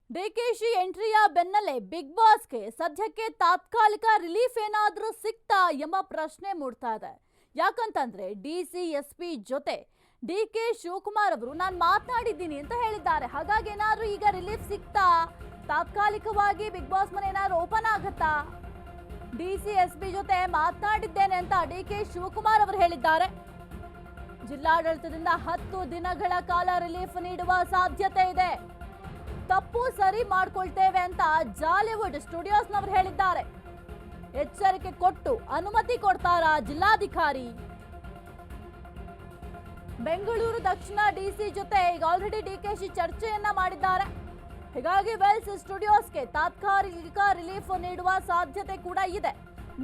ಡಿಕೆಶಿ ಎಂಟ್ರಿಯ ಬೆನ್ನಲ್ಲೇ ಬಿಗ್ ಬಾಸ್ಗೆ ಸದ್ಯಕ್ಕೆ ತಾತ್ಕಾಲಿಕ ರಿಲೀಫ್ ಏನಾದ್ರೂ ಸಿಕ್ತಾ ಎಂಬ ಪ್ರಶ್ನೆ ಮೂಡ್ತಾ ಇದೆ. ಯಾಕಂತಂದ್ರೆ ಡಿಸಿ ಎಸ್ಪಿ ಜೊತೆ ಡಿಕೆ ಶಿವಕುಮಾರ್ ಅವರು ನಾನು ಮಾತನಾಡಿದ್ದೀನಿ ಅಂತ ಹೇಳಿದ್ದಾರೆ. ಹಾಗಾಗಿ ಏನಾದ್ರೂ ಈಗ ರಿಲೀಫ್ ಸಿಕ್ತಾ? ತಾತ್ಕಾಲಿಕವಾಗಿ ಬಿಗ್ ಬಾಸ್ ಮನೆ ಏನಾದ್ರೂ ಓಪನ್ ಆಗುತ್ತಾ? ಡಿಸಿ ಎಸ್ಪಿ ಜೊತೆ ಮಾತನಾಡಿದ್ದೇನೆ ಅಂತ ಡಿಕೆ ಶಿವಕುಮಾರ್ ಅವರು ಹೇಳಿದ್ದಾರೆ. ಜಿಲ್ಲಾಡಳಿತದಿಂದ 10 ದಿನಗಳ ಕಾಲ ರಿಲೀಫ್ ನೀಡುವ ಸಾಧ್ಯತೆ ಇದೆ. ತಪ್ಪು ಸರಿ ಮಾಡ್ಕೊಳ್ತೇವೆ ಅಂತ ಜಾಲಿವುಡ್ ಸ್ಟುಡಿಯೋಸ್ನವರು ಹೇಳಿದ್ದಾರೆ. ಎಚ್ಚರಿಕೆ ಕೊಟ್ಟು ಅನುಮತಿ ಕೊಡ್ತಾರಾ ಜಿಲ್ಲಾಧಿಕಾರಿ? ಬೆಂಗಳೂರು ದಕ್ಷಿಣ ಡಿಸಿ ಜೊತೆ ಈಗ ಆಲ್ರೆಡಿ ಡಿಕೆಶಿ ಚರ್ಚೆಯನ್ನ ಮಾಡಿದ್ದಾರೆ. ಹೀಗಾಗಿ ವೆಲ್ಸ್ ಸ್ಟುಡಿಯೋಸ್ಗೆ ತಾತ್ಕಾಲಿಕ ರಿಲೀಫ್ ನೀಡುವ ಸಾಧ್ಯತೆ ಕೂಡ ಇದೆ.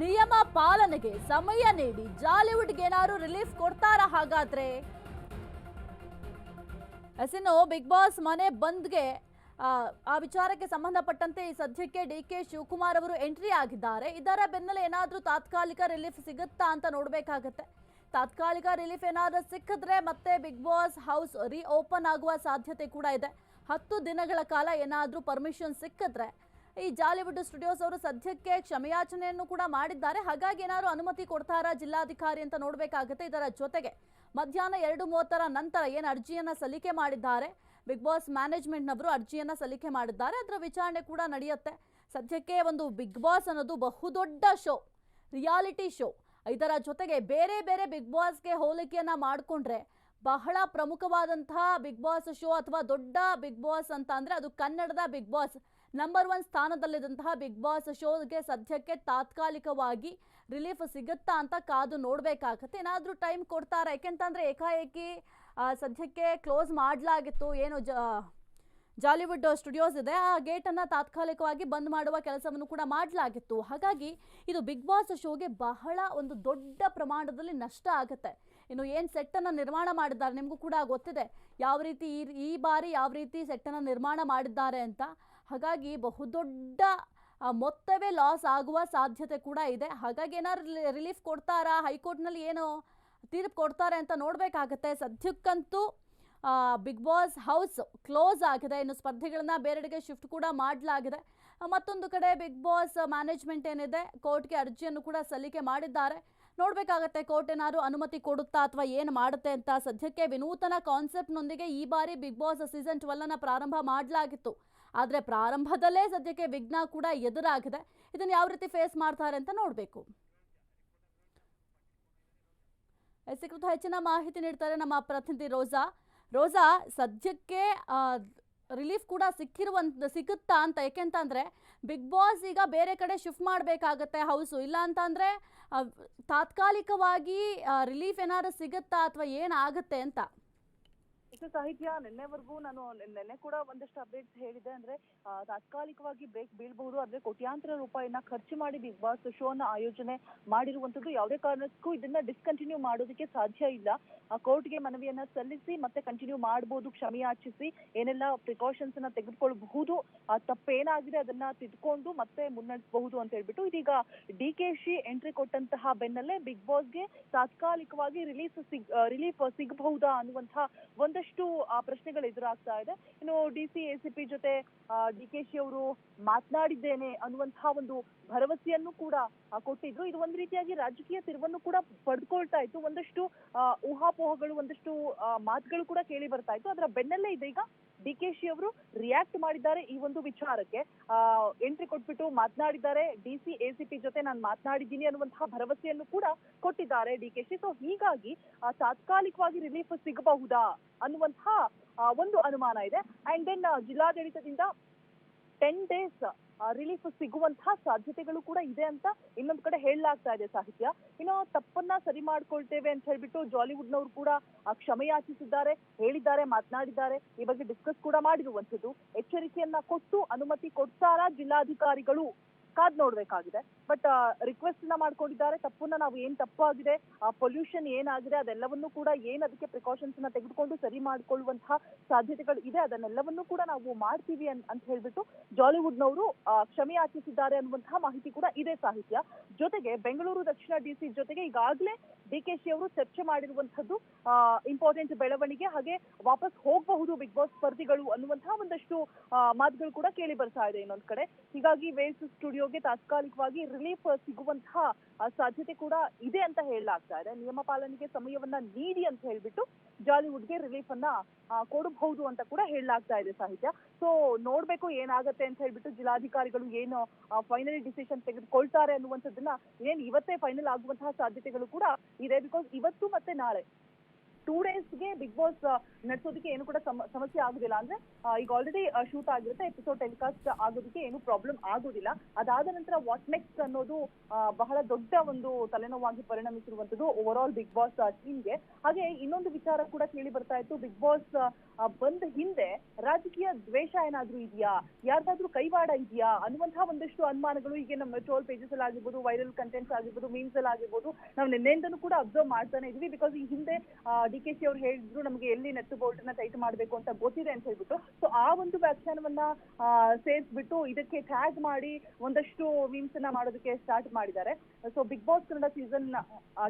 ನಿಯಮ ಪಾಲನೆಗೆ ಸಮಯ ನೀಡಿ ಜಾಲಿವುಡ್ಗೆ ಏನಾದ್ರು ರಿಲೀಫ್ ಕೊಡ್ತಾರಾ ಹಾಗಾದ್ರೆ? ಎಸಿನೋ ಬಿಗ್ ಬಾಸ್ ಮನೆ ಬಂದ್ಗೆ ಆ ವಿಚಾರಕ್ಕೆ ಸಂಬಂಧಪಟ್ಟಂತೆ ಈ ಸದ್ಯಕ್ಕೆ ಡಿಕೆ ಶಿವಕುಮಾರ್ ಅವರು ಎಂಟ್ರಿ ಆಗಿದ್ದಾರೆ. ಇದರ ಬೆನ್ನಲ್ಲೇ ಏನಾದರೂ ತಾತ್ಕಾಲಿಕ ರಿಲೀಫ್ ಸಿಗುತ್ತಾ ಅಂತ ನೋಡಬೇಕಾಗತ್ತೆ. ತಾತ್ಕಾಲಿಕ ರಿಲೀಫ್ ಏನಾದರೂ ಸಿಕ್ಕಿದ್ರೆ ಮತ್ತೆ ಬಿಗ್ ಬಾಸ್ ಹೌಸ್ ರೀ ಓಪನ್ ಆಗುವ ಸಾಧ್ಯತೆ ಕೂಡ ಇದೆ. 10 ದಿನಗಳ ಕಾಲ ಏನಾದರೂ ಪರ್ಮಿಷನ್ ಸಿಕ್ಕಿದ್ರೆ ಈ ಜಾಲಿವುಡ್ ಸ್ಟುಡಿಯೋಸ್ ಅವರು ಸದ್ಯಕ್ಕೆ ಕ್ಷಮೆಯಾಚನೆಯನ್ನು ಕೂಡ ಮಾಡಿದ್ದಾರೆ. ಹಾಗಾಗಿ ಏನಾದರೂ ಅನುಮತಿ ಕೊಡ್ತಾರಾ ಜಿಲ್ಲಾಧಿಕಾರಿ ಅಂತ ನೋಡಬೇಕಾಗುತ್ತೆ. ಇದರ ಜೊತೆಗೆ ಮಧ್ಯಾಹ್ನ 2:30ರ ನಂತರ ಏನು ಅರ್ಜಿಯನ್ನು ಸಲ್ಲಿಕೆ ಮಾಡಿದ್ದಾರೆ ಬಿಗ್ ಬಾಸ್ ಮ್ಯಾನೇಜ್ಮೆಂಟ್ನವರು ಅರ್ಜಿಯನ್ನು ಸಲ್ಲಿಕೆ ಮಾಡಿದ್ದಾರೆ. ಅದರ ವಿಚಾರಣೆ ಕೂಡ ನಡೆಯುತ್ತೆ. ಸದ್ಯಕ್ಕೆ ಒಂದು ಬಿಗ್ ಬಾಸ್ ಅನ್ನೋದು ಬಹುದೊಡ್ಡ ಶೋ, ರಿಯಾಲಿಟಿ ಶೋ. ಇದರ ಜೊತೆಗೆ ಬೇರೆ ಬೇರೆ ಬಿಗ್ ಬಾಸ್ಗೆ ಹೋಲಿಕೆಯನ್ನು ಮಾಡಿಕೊಂಡ್ರೆ ಬಹಳ ಪ್ರಮುಖವಾದಂತಹ ಬಿಗ್ ಬಾಸ್ ಶೋ ಅಥವಾ ದೊಡ್ಡ ಬಿಗ್ ಬಾಸ್ ಅಂತ ಅಂದರೆ ಅದು ಕನ್ನಡದ ಬಿಗ್ ಬಾಸ್ ನಂಬರ್ 1 ಸ್ಥಾನದಲ್ಲಿದ್ದಂತಹ ಬಿಗ್ ಬಾಸ್ ಶೋಗೆ ಸದ್ಯಕ್ಕೆ ತಾತ್ಕಾಲಿಕವಾಗಿ ರಿಲೀಫ್ ಸಿಗುತ್ತಾ ಅಂತ ಕಾದು ನೋಡಬೇಕಾಗತ್ತೆ. ಏನಾದರೂ ಟೈಮ್ ಕೊಡ್ತಾರೆ? ಯಾಕೆಂತಂದರೆ ಏಕಾಏಕಿ ಸದ್ಯಕ್ಕೆ ಕ್ಲೋಸ್ ಮಾಡಲಾಗಿತ್ತು. ಏನು ಜಾಲಿವುಡ್ ಸ್ಟುಡಿಯೋಸ್ ಇದೆ, ಆ ಗೇಟನ್ನು ತಾತ್ಕಾಲಿಕವಾಗಿ ಬಂದ್ ಮಾಡುವ ಕೆಲಸವನ್ನು ಕೂಡ ಮಾಡಲಾಗಿತ್ತು. ಹಾಗಾಗಿ ಇದು ಬಿಗ್ ಬಾಸ್ ಶೋಗೆ ಬಹಳ ಒಂದು ದೊಡ್ಡ ಪ್ರಮಾಣದಲ್ಲಿ ನಷ್ಟ ಆಗುತ್ತೆ. ಇನ್ನು ಏನು ಸೆಟ್ಟನ್ನು ನಿರ್ಮಾಣ ಮಾಡಿದ್ದಾರೆ ನಿಮಗೂ ಕೂಡ ಗೊತ್ತಿದೆ, ಯಾವ ರೀತಿ ಈ ಬಾರಿ ಯಾವ ರೀತಿ ಸೆಟ್ಟನ್ನು ನಿರ್ಮಾಣ ಮಾಡಿದ್ದಾರೆ ಅಂತ. ಹಾಗಾಗಿ ಬಹುದೊಡ್ಡ ಮೊತ್ತವೇ ಲಾಸ್ ಆಗುವ ಸಾಧ್ಯತೆ ಕೂಡ ಇದೆ. ಹಾಗಾಗಿ ಏನಾದ್ರು ರಿಲೀಫ್ ಕೊಡ್ತಾರಾ, ಹೈಕೋರ್ಟ್ನಲ್ಲಿ ಏನು ತೀರ್ಪು ಕೊಡ್ತಾರೆ ಅಂತ ನೋಡಬೇಕಾಗತ್ತೆ. ಸದ್ಯಕ್ಕಂತೂ ಬಿಗ್ ಬಾಸ್ ಹೌಸ್ ಕ್ಲೋಸ್ ಆಗಿದೆ. ಇನ್ನು ಸ್ಪರ್ಧಿಗಳನ್ನ ಬೇರೆಡೆಗೆ ಶಿಫ್ಟ್ ಕೂಡ ಮಾಡಲಾಗಿದೆ. ಮತ್ತೊಂದು ಕಡೆ ಬಿಗ್ ಬಾಸ್ ಮ್ಯಾನೇಜ್ಮೆಂಟ್ ಏನಿದೆ ಕೋರ್ಟ್ಗೆ ಅರ್ಜಿಯನ್ನು ಕೂಡ ಸಲ್ಲಿಕೆ ಮಾಡಿದ್ದಾರೆ. ನೋಡಬೇಕಾಗತ್ತೆ ಕೋರ್ಟ್ ಏನಾದ್ರು ಅನುಮತಿ ಕೊಡುತ್ತಾ ಅಥವಾ ಏನು ಮಾಡುತ್ತೆ ಅಂತ. ಸದ್ಯಕ್ಕೆ ವಿನೂತನ ಕಾನ್ಸೆಪ್ಟ್ನೊಂದಿಗೆ ಈ ಬಾರಿ ಬಿಗ್ ಬಾಸ್ ಸೀಸನ್ 12 ಪ್ರಾರಂಭ ಮಾಡಲಾಗಿತ್ತು. ಆದರೆ ಪ್ರಾರಂಭದಲ್ಲೇ ಸದ್ಯಕ್ಕೆ ವಿಘ್ನ ಕೂಡ ಎದುರಾಗಿದೆ. ಇದನ್ನು ಯಾವ ರೀತಿ ಫೇಸ್ ಮಾಡ್ತಾರೆ ಅಂತ ನೋಡಬೇಕು. ಕುರಿತು ಹೆಚ್ಚಿನ ಮಾಹಿತಿ ನೀಡ್ತಾರೆ ನಮ್ಮ ಪ್ರತಿನಿಧಿ ರೋಸಾ. ಸದ್ಯಕ್ಕೆ ರಿಲೀಫ್ ಕೂಡ ಸಿಗುತ್ತಾ ಅಂತ? ಯಾಕೆಂತಂದ್ರೆ ಬಿಗ್ ಬಾಸ್ ಈಗ ಬೇರೆ ಕಡೆ ಶಿಫ್ಟ್ ಮಾಡಬೇಕಾಗತ್ತೆ ಹೌಸು. ಇಲ್ಲ ಅಂತಂದ್ರೆ ತಾತ್ಕಾಲಿಕವಾಗಿ ರಿಲೀಫ್ ಏನಾದ್ರು ಸಿಗುತ್ತಾ ಅಥವಾ ಏನಾಗುತ್ತೆ ಅಂತ? ಸಾಹಿತ್ಯ ನಿನ್ನೆವರೆಗೂ ನಾನು ನಿನ್ನೆ ಕೂಡ ಒಂದಷ್ಟು ಅಪ್ಡೇಟ್ಸ್ ಹೇಳಿದೆ. ಅಂದ್ರೆ ತಾತ್ಕಾಲಿಕವಾಗಿ ಬ್ರೇಕ್ ಬೀಳ್ಬಹುದು, ಆದ್ರೆ ಕೋಟ್ಯಾಂತರ ರೂಪಾಯಿನ ಖರ್ಚು ಮಾಡಿ ಬಿಗ್ ಬಾಸ್ ಶೋನ ಆಯೋಜನೆ ಮಾಡಿರುವಂತದ್ದು. ಯಾವುದೇ ಕಾರಣಕ್ಕೂ ಇದನ್ನ ಡಿಸ್ಕಂಟಿನ್ಯೂ ಮಾಡೋದಕ್ಕೆ ಸಾಧ್ಯ ಇಲ್ಲ. ಕೋರ್ಟ್ಗೆ ಮನವಿಯನ್ನ ಸಲ್ಲಿಸಿ ಮತ್ತೆ ಕಂಟಿನ್ಯೂ ಮಾಡಬಹುದು, ಕ್ಷಮೆಯಾಚಿಸಿ ಏನೆಲ್ಲ ಪ್ರಿಕಾಷನ್ಸ್ ಅನ್ನ ತೆಗೆದುಕೊಳ್ಳಬಹುದು, ತಪ್ಪೇನಾಗಿದೆ ಅದನ್ನ ತಿದ್ಕೊಂಡು ಮತ್ತೆ ಮುನ್ನಡೆಸಬಹುದು ಅಂತ ಹೇಳ್ಬಿಟ್ಟು ಇದೀಗ ಡಿಕೆಶಿ ಎಂಟ್ರಿ ಕೊಟ್ಟಂತಹ ಬೆನ್ನಲ್ಲೇ ಬಿಗ್ ಬಾಸ್ಗೆ ತಾತ್ಕಾಲಿಕವಾಗಿ ರಿಲೀಫ್ ಸಿಗಬಹುದಾ ಅನ್ನುವಂತಹ ಒಂದಷ್ಟು ಪ್ರಶ್ನೆಗಳು ಎದುರಾಗ್ತಾ ಇದೆ. ಇನ್ನು ಡಿಸಿ ಎಸಿಪಿ ಜೊತೆ ಡಿಕೆಶಿ ಅವರು ಮಾತನಾಡಿದ್ದೇನೆ ಅನ್ನುವಂತಹ ಒಂದು ಭರವಸೆಯನ್ನು ಕೂಡ ಕೊಟ್ಟಿದ್ರು. ಇದು ಒಂದ್ ರೀತಿಯಾಗಿ ರಾಜಕೀಯ ತಿರುವನ್ನು ಕೂಡ ಪಡೆದುಕೊಳ್ತಾ ಇತ್ತು. ಒಂದಷ್ಟು ಊಹಾಪೋಹಗಳು, ಒಂದಷ್ಟು ಮಾತುಗಳು ಕೂಡ ಕೇಳಿ ಬರ್ತಾ ಇತ್ತು. ಅದರ ಬೆನ್ನಲ್ಲೇ ಇದೀಗ ಡಿಕೆಶಿ ಅವರು ರಿಯಾಕ್ಟ್ ಮಾಡಿದ್ದಾರೆ ಈ ಒಂದು ವಿಚಾರಕ್ಕೆ. ಎಂಟ್ರಿ ಕೊಟ್ಬಿಟ್ಟು ಮಾತನಾಡಿದ್ದಾರೆ. ಡಿಸಿ ಎಸಿಪಿ ಜೊತೆ ನಾನು ಮಾತನಾಡಿದ್ದೀನಿ ಅನ್ನುವಂತಹ ಭರವಸೆಯನ್ನು ಕೂಡ ಕೊಟ್ಟಿದ್ದಾರೆ ಡಿಕೆಶಿ. ಸೊ ಹೀಗಾಗಿ ತಾತ್ಕಾಲಿಕವಾಗಿ ರಿಲೀಫ್ ಸಿಗಬಹುದಾ ಅನ್ನುವಂತಹ ಒಂದು ಅನುಮಾನ ಇದೆ. ಅಂಡ್ ದೆನ್ ಜಿಲ್ಲಾಡಳಿತದಿಂದ 10 days ರಿಲೀಫ್ ಸಿಗುವಂತಹ ಸಾಧ್ಯತೆಗಳು ಕೂಡ ಇದೆ ಅಂತ ಇನ್ನೊಂದು ಕಡೆ ಹೇಳಲಾಗ್ತಾ ಇದೆ ಸಾಹಿತ್ಯ. ಇನ್ನು ತಪ್ಪನ್ನ ಸರಿ ಮಾಡ್ಕೊಳ್ತೇವೆ ಅಂತ ಹೇಳ್ಬಿಟ್ಟು ಜಾಲಿವುಡ್ನವರು ಕೂಡ ಕ್ಷಮೆಯಾಚಿಸಿದ್ದಾರೆ, ಹೇಳಿದ್ದಾರೆ, ಮಾತನಾಡಿದ್ದಾರೆ. ಈ ಬಗ್ಗೆ ಡಿಸ್ಕಸ್ ಕೂಡ ಮಾಡಿರುವಂತದ್ದು. ಎಚ್ಚರಿಕೆಯನ್ನ ಕೊಟ್ಟು ಅನುಮತಿ ಕೊಡ್ತಾರಾ ಜಿಲ್ಲಾಧಿಕಾರಿಗಳು ಕಾದ್ ನೋಡ್ಬೇಕಾಗಿದೆ. ಬಟ್ ರಿಕ್ವೆಸ್ಟ್ ನ ಮಾಡ್ಕೊಂಡಿದ್ದಾರೆ. ತಪ್ಪನ್ನ ನಾವು ಏನ್ ತಪ್ಪಾಗಿದೆ, ಪೊಲ್ಯೂಷನ್ ಏನಾಗಿದೆ ಅದೆಲ್ಲವನ್ನೂ ಕೂಡ ಏನ್ ಅದಕ್ಕೆ ಪ್ರಿಕಾಷನ್ಸ್ ನ ತೆಗೆದುಕೊಂಡು ಸರಿ ಮಾಡ್ಕೊಳ್ಳುವಂತಹ ಸಾಧ್ಯತೆಗಳು ಇದೆ, ಅದನ್ನೆಲ್ಲವನ್ನೂ ಕೂಡ ನಾವು ಮಾಡ್ತೀವಿ ಅಂತ ಹೇಳ್ಬಿಟ್ಟು ಜಾಲಿವುಡ್ನವರು ಕ್ಷಮೆ ಯಾಚಿಸಿದ್ದಾರೆ ಅನ್ನುವಂತಹ ಮಾಹಿತಿ ಕೂಡ ಇದೆ ಸಾಹಿತ್ಯ. ಜೊತೆಗೆ ಬೆಂಗಳೂರು ದಕ್ಷಿಣ ಡಿಸಿ ಜೊತೆಗೆ ಈಗಾಗಲೇ ಡಿಕೆಶಿ ಅವರು ಚರ್ಚೆ ಮಾಡಿರುವಂತದ್ದು ಇಂಪಾರ್ಟೆಂಟ್ ಬೆಳವಣಿಗೆ, ಹಾಗೆ ವಾಪಸ್ ಹೋಗಬಹುದು ಬಿಗ್ ಬಾಸ್ ಸ್ಪರ್ಧಿಗಳು ಅನ್ನುವಂತಹ ಒಂದಷ್ಟು ಮಾತುಗಳು ಕೂಡ ಕೇಳಿ ಬರ್ತಾ ಇದೆ ಇನ್ನೊಂದ್ ಕಡೆ. ಹೀಗಾಗಿ ವೇಲ್ಸ್ ಸ್ಟುಡಿಯೋಗೆ ತಾತ್ಕಾಲಿಕವಾಗಿ ರಿಲೀಫ್ ಸಿಗುವಂತಹ ಸಾಧ್ಯತೆ ಕೂಡ ಇದೆ ಅಂತ ಹೇಳಲಾಗ್ತಾ ಇದೆ. ನಿಯಮ ಪಾಲನೆಗೆ ಸಮಯವನ್ನ ನೀಡಿ ಅಂತ ಹೇಳ್ಬಿಟ್ಟು ಜಾಲಿವುಡ್ಗೆ ರಿಲೀಫ್ ಅನ್ನ ಕೊಡಬಹುದು ಅಂತ ಕೂಡ ಹೇಳಲಾಗ್ತಾ ಇದೆ ಸಾಹಿತ್ಯ. ಸೊ ನೋಡ್ಬೇಕು ಏನಾಗತ್ತೆ ಅಂತ ಹೇಳ್ಬಿಟ್ಟು ಜಿಲ್ಲಾಧಿಕಾರಿಗಳು ಏನು ಫೈನಲಿ ಡಿಸಿಷನ್ ತೆಗೆದುಕೊಳ್ತಾರೆ ಅನ್ನುವಂಥದ್ದನ್ನ ಏನ್ ಇವತ್ತೇ ಫೈನಲ್ ಆಗುವಂತಹ ಸಾಧ್ಯತೆಗಳು ಕೂಡ ಇದೆ. ಬಿಕಾಸ್ ಇವತ್ತು ಮತ್ತೆ ನಾಳೆ 2 ಡೇಸ್ಗೆ ಬಿಗ್ ಬಾಸ್ ನಡೆಸೋದಕ್ಕೆ ಏನು ಕೂಡ ಸಮಸ್ಯೆ ಆಗುದಿಲ್ಲ. ಅಂದ್ರೆ ಈಗ ಆಲ್ರೆಡಿ ಶೂಟ್ ಆಗಿರುತ್ತೆ, ಎಪಿಸೋಡ್ ಟೆಲಿಕಾಸ್ಟ್ ಆಗೋದಕ್ಕೆ ಏನು ಪ್ರಾಬ್ಲಮ್ ಆಗೋದಿಲ್ಲ. ಅದಾದ ನಂತರ ವಾಟ್ ನೆಕ್ಸ್ಟ್ ಅನ್ನೋದು ಬಹಳ ದೊಡ್ಡ ಒಂದು ತಲೆನೋವಾಗಿ ಪರಿಣಮಿಸಿರುವಂತದ್ದು ಓವರ್ ಆಲ್ ಬಿಗ್ ಬಾಸ್ ಟೀಮ್ಗೆ. ಹಾಗೆ ಇನ್ನೊಂದು ವಿಚಾರ ಕೂಡ ಕೇಳಿ ಬರ್ತಾ ಇತ್ತು, ಬಿಗ್ ಬಾಸ್ ಬಂದ ಹಿಂದೆ ರಾಜಕೀಯ ದ್ವೇಷ ಏನಾದ್ರೂ ಇದೆಯಾ, ಯಾರ್ದಾದ್ರೂ ಕೈವಾಡ ಇದೆಯಾ ಅನ್ನುವಂತಹ ಒಂದಷ್ಟು ಅನುಮಾನಗಳು ಈಗ ನಮ್ಮ ಟ್ರೋಲ್ ಪೇಜಸ್ ಅಲ್ಲಿ ಆಗಿರ್ಬೋದು, ವೈರಲ್ ಕಂಟೆಂಟ್ಸ್ ಆಗಿರ್ಬೋದು, ಮೀಮ್ಸ್ ಅಲ್ಲಿ ಆಗಿರ್ಬೋದು ನಾವು ನಿನ್ನೆಯಿಂದನೂ ಕೂಡ ಅಬ್ಸರ್ವ್ ಮಾಡ್ತಾನೆ ಇದೀವಿ. ಬಿಕಾಸ್ ಈ ಹಿಂದೆ ಡಿಕೆಶಿ ಅವ್ರು ಹೇಳಿದ್ರು ನಮಗೆ ಎಲ್ಲಿ ನೆಟ್ ಬೋಲ್ಟ್ ನ ಟೈಟ್ ಮಾಡಬೇಕು ಅಂತ ಗೊತ್ತಿದೆ ಅಂತ ಹೇಳ್ಬಿಟ್ಟು. ಸೊ ಆ ಒಂದು ವ್ಯಾಖ್ಯಾನವನ್ನ ಸೇರಿಸ್ಬಿಟ್ಟು ಇದಕ್ಕೆ ಟ್ಯಾಗ್ ಮಾಡಿ ಒಂದಷ್ಟು ಮೀಮ್ಸ್ ಅನ್ನ ಮಾಡೋದಕ್ಕೆ ಸ್ಟಾರ್ಟ್ ಮಾಡಿದ್ದಾರೆ. So big boss Kannada season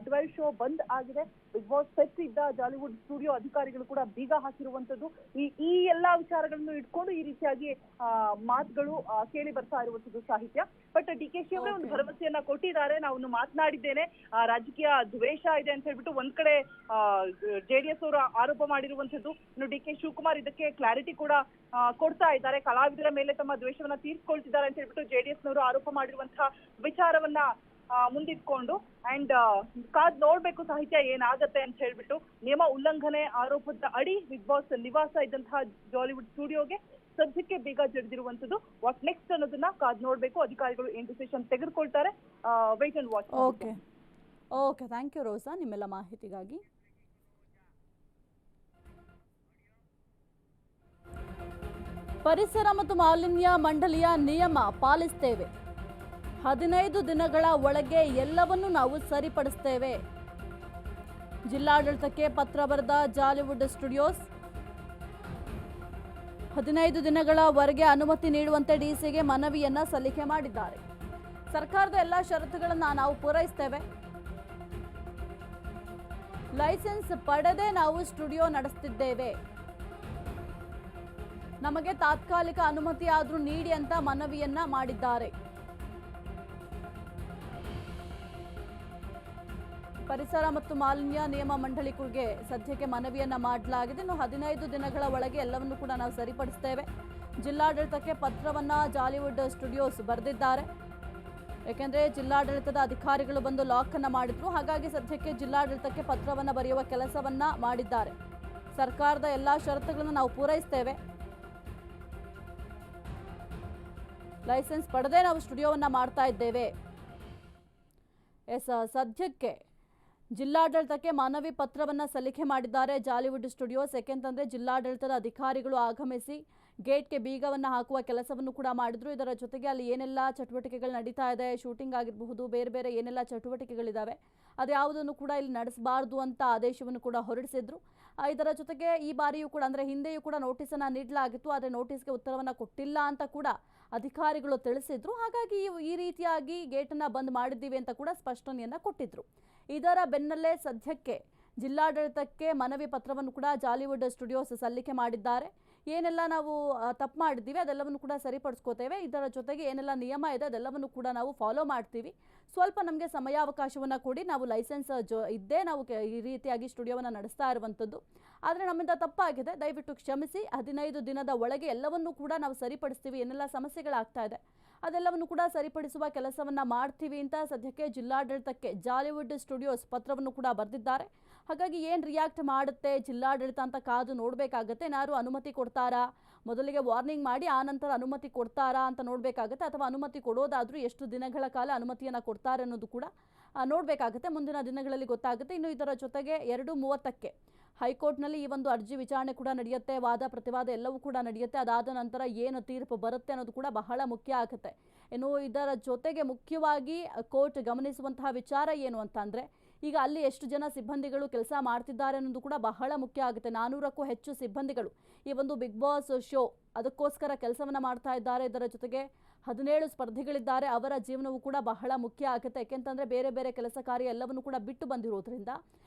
12 show ಬಂದ್ ಆಗಿದೆ. ಬಿಗ್ ಬಾಸ್ ಸೆಟ್ ಇದ್ದ ಜಾಲಿವುಡ್ ಸ್ಟುಡಿಯೋ ಅಧಿಕಾರಿಗಳು ಕೂಡ ಬೀಗ ಹಾಕಿರುವಂತದ್ದು ಈ ಎಲ್ಲಾ ವಿಚಾರಗಳನ್ನು ಇಟ್ಕೊಂಡು ಈ ರೀತಿಯಾಗಿ ಮಾತುಗಳು ಕೇಳಿ ಬರ್ತಾ ಇರುವಂತದ್ದು ಸಾಹಿತ್ಯ. ಬಟ್ ಡಿಕೆಶಿ ಅವರೇ ಒಂದು ಭರವಸೆಯನ್ನ ಕೊಟ್ಟಿದ್ದಾರೆ, ನಾನು ಮಾತನಾಡಿದ್ದೇನೆ, ರಾಜಕೀಯ ದ್ವೇಷ ಇದೆ ಅಂತ ಹೇಳ್ಬಿಟ್ಟು ಒಂದ್ ಕಡೆ ಜೆಡಿಎಸ್ ಅವರು ಆರೋಪ ಮಾಡಿರುವಂತದ್ದು. ಇನ್ನು ಡಿ ಕೆ ಶಿವಕುಮಾರ್ ಇದಕ್ಕೆ ಕ್ಲಾರಿಟಿ ಕೂಡ ಕೊಡ್ತಾ ಇದ್ದಾರೆ, ಕಲಾವಿದರ ಮೇಲೆ ತಮ್ಮ ದ್ವೇಷವನ್ನ ತೀರ್ಸ್ಕೊಳ್ತಿದ್ದಾರೆ ಅಂತ ಹೇಳ್ಬಿಟ್ಟು ಜೆಡಿಎಸ್ ನವರು ಆರೋಪ ಮಾಡಿರುವಂತಹ ವಿಚಾರವನ್ನ ಮುಂದಿಟ್ಕೊಂಡು ಅಂಡ್ ಕಾದ್ ನೋಡ್ಬೇಕು ಸಾಹಿತ್ಯ ಏನಾಗತ್ತೆ ಅಂತ ಹೇಳ್ಬಿಟ್ಟು. ನಿಯಮ ಉಲ್ಲಂಘನೆ ಆರೋಪದ ಅಡಿ ಬಿಗ್ ಬಾಸ್ ನಿವಾಸ ಇದ್ದಂತಹ ಜಾಲಿವುಡ್ ಸ್ಟುಡಿಯೋಗೆ ಸದ್ಯಕ್ಕೆ ಬೇಗ ಜಡಿದಿರುವಂತದ್ದು. ವಾಟ್ ನೆಕ್ಸ್ಟ್ ಅನ್ನೋದನ್ನ ಕಾದ್ ನೋಡ್ಬೇಕು, ಅಧಿಕಾರಿಗಳು ಏನ್ ಡಿಸಿಷನ್ ತೆಗೆದುಕೊಳ್ತಾರೆ, wait and watch. Okay thank you Rosa ನಿಮ್ಮೆಲ್ಲ ಮಾಹಿತಿಗಾಗಿ. ಪರಿಸರ ಮತ್ತು ಮಾಲಿನ್ಯ ಮಂಡಳಿಯ ನಿಯಮ ಪಾಲಿಸ್ತೇವೆ, 15 ದಿನಗಳ ಒಳಗೆ ಎಲ್ಲವನ್ನೂ ನಾವು ಸರಿಪಡಿಸ್ತೇವೆ. ಜಿಲ್ಲಾಡಳಿತಕ್ಕೆ ಪತ್ರ ಬರೆದ ಜಾಲಿವುಡ್ ಸ್ಟುಡಿಯೋಸ್ 15 ದಿನಗಳವರೆಗೆ ಅನುಮತಿ ನೀಡುವಂತೆ ಡಿಸಿಗೆ ಮನವಿಯನ್ನ ಸಲ್ಲಿಕೆ ಮಾಡಿದ್ದಾರೆ. ಸರ್ಕಾರದ ಎಲ್ಲ ಷರತ್ತುಗಳನ್ನು ನಾವು ಪೂರೈಸ್ತೇವೆ, ಲೈಸೆನ್ಸ್ ಪಡೆದೇ ನಾವು ಸ್ಟುಡಿಯೋ ನಡೆಸುತ್ತಿದ್ದೇವೆ, ನಮಗೆ ತಾತ್ಕಾಲಿಕ ಅನುಮತಿ ಆದರೂ ನೀಡಿ ಅಂತ ಮನವಿಯನ್ನ ಮಾಡಿದ್ದಾರೆ. ಪರಿಸರ ಮತ್ತು ಮಾಲಿನ್ಯ ನಿಯಮ ಮಂಡಳಿಗೆ ಸದ್ಯಕ್ಕೆ ಮನವಿಯನ್ನ ಮಾಡಲಾಗಿದೆ. ಇನ್ನು 15 ದಿನಗಳ ಒಳಗೆ ಎಲ್ಲವನ್ನು ಕೂಡ ನಾವು ಸರಿಪಡಿಸ್ತೇವೆ. ಜಿಲ್ಲಾಡಳಿತಕ್ಕೆ ಪತ್ರವನ್ನ ಜಾಲಿವುಡ್ ಸ್ಟುಡಿಯೋಸ್ ಬರೆದಿದ್ದಾರೆ. ಯಾಕೆಂದ್ರೆ ಜಿಲ್ಲಾಡಳಿತದ ಅಧಿಕಾರಿಗಳು ಬಂದು ಲಾಕ್ ಅನ್ನ ಮಾಡಿದ್ರು, ಹಾಗಾಗಿ ಸದ್ಯಕ್ಕೆ ಜಿಲ್ಲಾಡಳಿತಕ್ಕೆ ಪತ್ರವನ್ನ ಬರೆಯುವ ಕೆಲಸವನ್ನ ಮಾಡಿದ್ದಾರೆ. ಸರ್ಕಾರದ ಎಲ್ಲಾ ಷರತ್ತುಗಳನ್ನು ನಾವು ಪೂರೈಸ್ತೇವೆ, ಲೈಸೆನ್ಸ್ ಪಡೆದೇ ನಾವು ಸ್ಟುಡಿಯೋವನ್ನ ಮಾಡ್ತಾ ಇದ್ದೇವೆ. ಸದ್ಯಕ್ಕೆ ಜಿಲ್ಲಾಡಳಿತಕ್ಕೆ ಮನವಿ ಪತ್ರವನ್ನ ಸಲ್ಲಿಕೆ ಮಾಡಿದ್ದಾರೆ ಜಾಲಿವುಡ್ ಸ್ಟುಡಿಯೋಸ್. ಯಾಕೆಂತಂದ್ರೆ ಜಿಲ್ಲಾಡಳಿತದ ಅಧಿಕಾರಿಗಳು ಆಗಮಿಸಿ ಗೇಟ್ಗೆ ಬೀಗವನ್ನು ಹಾಕುವ ಕೆಲಸವನ್ನು ಕೂಡ ಮಾಡಿದ್ರು. ಇದರ ಜೊತೆಗೆ ಅಲ್ಲಿ ಏನೆಲ್ಲ ಚಟುವಟಿಕೆಗಳು ನಡೀತಾ ಇದೆ, ಶೂಟಿಂಗ್ ಆಗಿರಬಹುದು, ಬೇರೆ ಬೇರೆ ಏನೆಲ್ಲ ಚಟುವಟಿಕೆಗಳಿದ್ದಾವೆ ಅದ್ಯಾವುದನ್ನು ಕೂಡ ಇಲ್ಲಿ ನಡೆಸಬಾರ್ದು ಅಂತ ಆದೇಶವನ್ನು ಕೂಡ ಹೊರಡಿಸಿದ್ರು. ಇದರ ಜೊತೆಗೆ ಈ ಬಾರಿಯೂ ಕೂಡ ಅಂದರೆ ಹಿಂದೆಯೂ ಕೂಡ ನೋಟಿಸನ್ನು ನೀಡಲಾಗಿತ್ತು, ಆದರೆ ನೋಟಿಸ್ಗೆ ಉತ್ತರವನ್ನು ಕೊಟ್ಟಿಲ್ಲ ಅಂತ ಕೂಡ ಅಧಿಕಾರಿಗಳು ತಿಳಿಸಿದ್ರು. ಹಾಗಾಗಿ ಈ ರೀತಿಯಾಗಿ ಗೇಟನ್ನು ಬಂದ್ ಮಾಡಿದ್ದೀವಿ ಅಂತ ಕೂಡ ಸ್ಪಷ್ಟನೆಯನ್ನು ಕೊಟ್ಟಿದ್ರು. ಇದರ ಬೆನ್ನಲ್ಲೇ ಸದ್ಯಕ್ಕೆ ಜಿಲ್ಲಾಡಳಿತಕ್ಕೆ ಮನವಿ ಪತ್ರವನ್ನು ಕೂಡ ಜಾಲಿವುಡ್ ಸ್ಟುಡಿಯೋಸ್ ಸಲ್ಲಿಕೆ ಮಾಡಿದ್ದಾರೆ. ಏನೆಲ್ಲ ನಾವು ತಪ್ಪು ಮಾಡಿದ್ದೀವಿ ಅದೆಲ್ಲವನ್ನು ಕೂಡ ಸರಿಪಡಿಸ್ಕೋತೇವೆ, ಇದರ ಜೊತೆಗೆ ಏನೆಲ್ಲ ನಿಯಮ ಇದೆ ಅದೆಲ್ಲವನ್ನು ಕೂಡ ನಾವು ಫಾಲೋ ಮಾಡ್ತೀವಿ, ಸ್ವಲ್ಪ ನಮಗೆ ಸಮಯಾವಕಾಶವನ್ನು ಕೊಡಿ, ನಾವು ಲೈಸೆನ್ಸ್ ಇದ್ದೇ ನಾವು ಈ ರೀತಿಯಾಗಿ ಸ್ಟುಡಿಯೋವನ್ನು ನಡೆಸ್ತಾ ಇರುವಂಥದ್ದು, ಆದರೆ ನಮ್ಮಿಂದ ತಪ್ಪಾಗಿದೆ, ದಯವಿಟ್ಟು ಕ್ಷಮಿಸಿ, 15 ದಿನದ ಒಳಗೆ ಎಲ್ಲವನ್ನೂ ಕೂಡ ನಾವು ಸರಿಪಡಿಸ್ತೀವಿ, ಏನೆಲ್ಲ ಸಮಸ್ಯೆಗಳಾಗ್ತಾ ಇದೆ ಅದೆಲ್ಲವನ್ನು ಕೂಡ ಸರಿಪಡಿಸುವ ಕೆಲಸವನ್ನು ಮಾಡ್ತೀವಿ ಅಂತ ಸದ್ಯಕ್ಕೆ ಜಿಲ್ಲಾಡಳಿತಕ್ಕೆ ಜಾಲಿವುಡ್ ಸ್ಟುಡಿಯೋಸ್ ಪತ್ರವನ್ನು ಕೂಡ ಬರೆದಿದ್ದಾರೆ. ಹಾಗಾಗಿ ಏನು ರಿಯಾಕ್ಟ್ ಮಾಡುತ್ತೆ ಜಿಲ್ಲಾಡಳಿತ ಅಂತ ಕಾದು ನೋಡಬೇಕಾಗತ್ತೆ. ಏನಾದ್ರು ಅನುಮತಿ ಕೊಡ್ತಾರಾ, ಮೊದಲಿಗೆ ವಾರ್ನಿಂಗ್ ಮಾಡಿ ಆನಂತರ ಅನುಮತಿ ಕೊಡ್ತಾರಾ ಅಂತ ನೋಡಬೇಕಾಗತ್ತೆ, ಅಥವಾ ಅನುಮತಿ ಕೊಡೋದಾದರೂ ಎಷ್ಟು ದಿನಗಳ ಕಾಲ ಅನುಮತಿಯನ್ನು ಕೊಡ್ತಾರೆ ಅನ್ನೋದು ಕೂಡ ನೋಡಬೇಕಾಗುತ್ತೆ, ಮುಂದಿನ ದಿನಗಳಲ್ಲಿ ಗೊತ್ತಾಗುತ್ತೆ. ಇನ್ನು ಇದರ ಜೊತೆಗೆ 2:30ಕ್ಕೆ ಹೈಕೋರ್ಟ್ನಲ್ಲಿ ಈ ಒಂದು ಅರ್ಜಿ ವಿಚಾರಣೆ ಕೂಡ ನಡೆಯುತ್ತೆ, ವಾದ ಪ್ರತಿವಾದ ಎಲ್ಲವೂ ಕೂಡ ನಡೆಯುತ್ತೆ. ಅದಾದ ನಂತರ ಏನು ತೀರ್ಪು ಬರುತ್ತೆ ಅನ್ನೋದು ಕೂಡ ಬಹಳ ಮುಖ್ಯ ಆಗುತ್ತೆ. ಇನ್ನು ಇದರ ಜೊತೆಗೆ ಮುಖ್ಯವಾಗಿ ಕೋರ್ಟ್ ಗಮನಿಸುವಂತಹ ವಿಚಾರ ಏನು ಅಂತಂದರೆ, ಈಗ ಅಲ್ಲಿ ಎಷ್ಟು ಜನ ಸಿಬ್ಬಂದಿಗಳು ಕೆಲಸ ಮಾಡ್ತಿದ್ದಾರೆ ಅನ್ನೋದು ಕೂಡ ಬಹಳ ಮುಖ್ಯ ಆಗುತ್ತೆ. 400ಕ್ಕೂ ಹೆಚ್ಚು ಸಿಬ್ಬಂದಿಗಳು ಈ ಒಂದು ಬಿಗ್ ಬಾಸ್ ಶೋ ಅದಕ್ಕೋಸ್ಕರ ಕೆಲಸವನ್ನು ಮಾಡ್ತಾ ಇದ್ದಾರೆ. ಇದರ ಜೊತೆಗೆ 17 ಸ್ಪರ್ಧಿಗಳಿದ್ದಾರೆ. ಅವರ ಜೀವನವೂ ಕೂಡ ಬಹಳ ಮುಖ್ಯ ಆಗುತ್ತೆ. ಯಾಕೆಂತಂದರೆ ಬೇರೆ ಬೇರೆ ಕೆಲಸ ಕಾರ್ಯ ಎಲ್ಲವನ್ನು ಕೂಡ ಬಿಟ್ಟು ಬಂದಿರೋದ್ರಿಂದ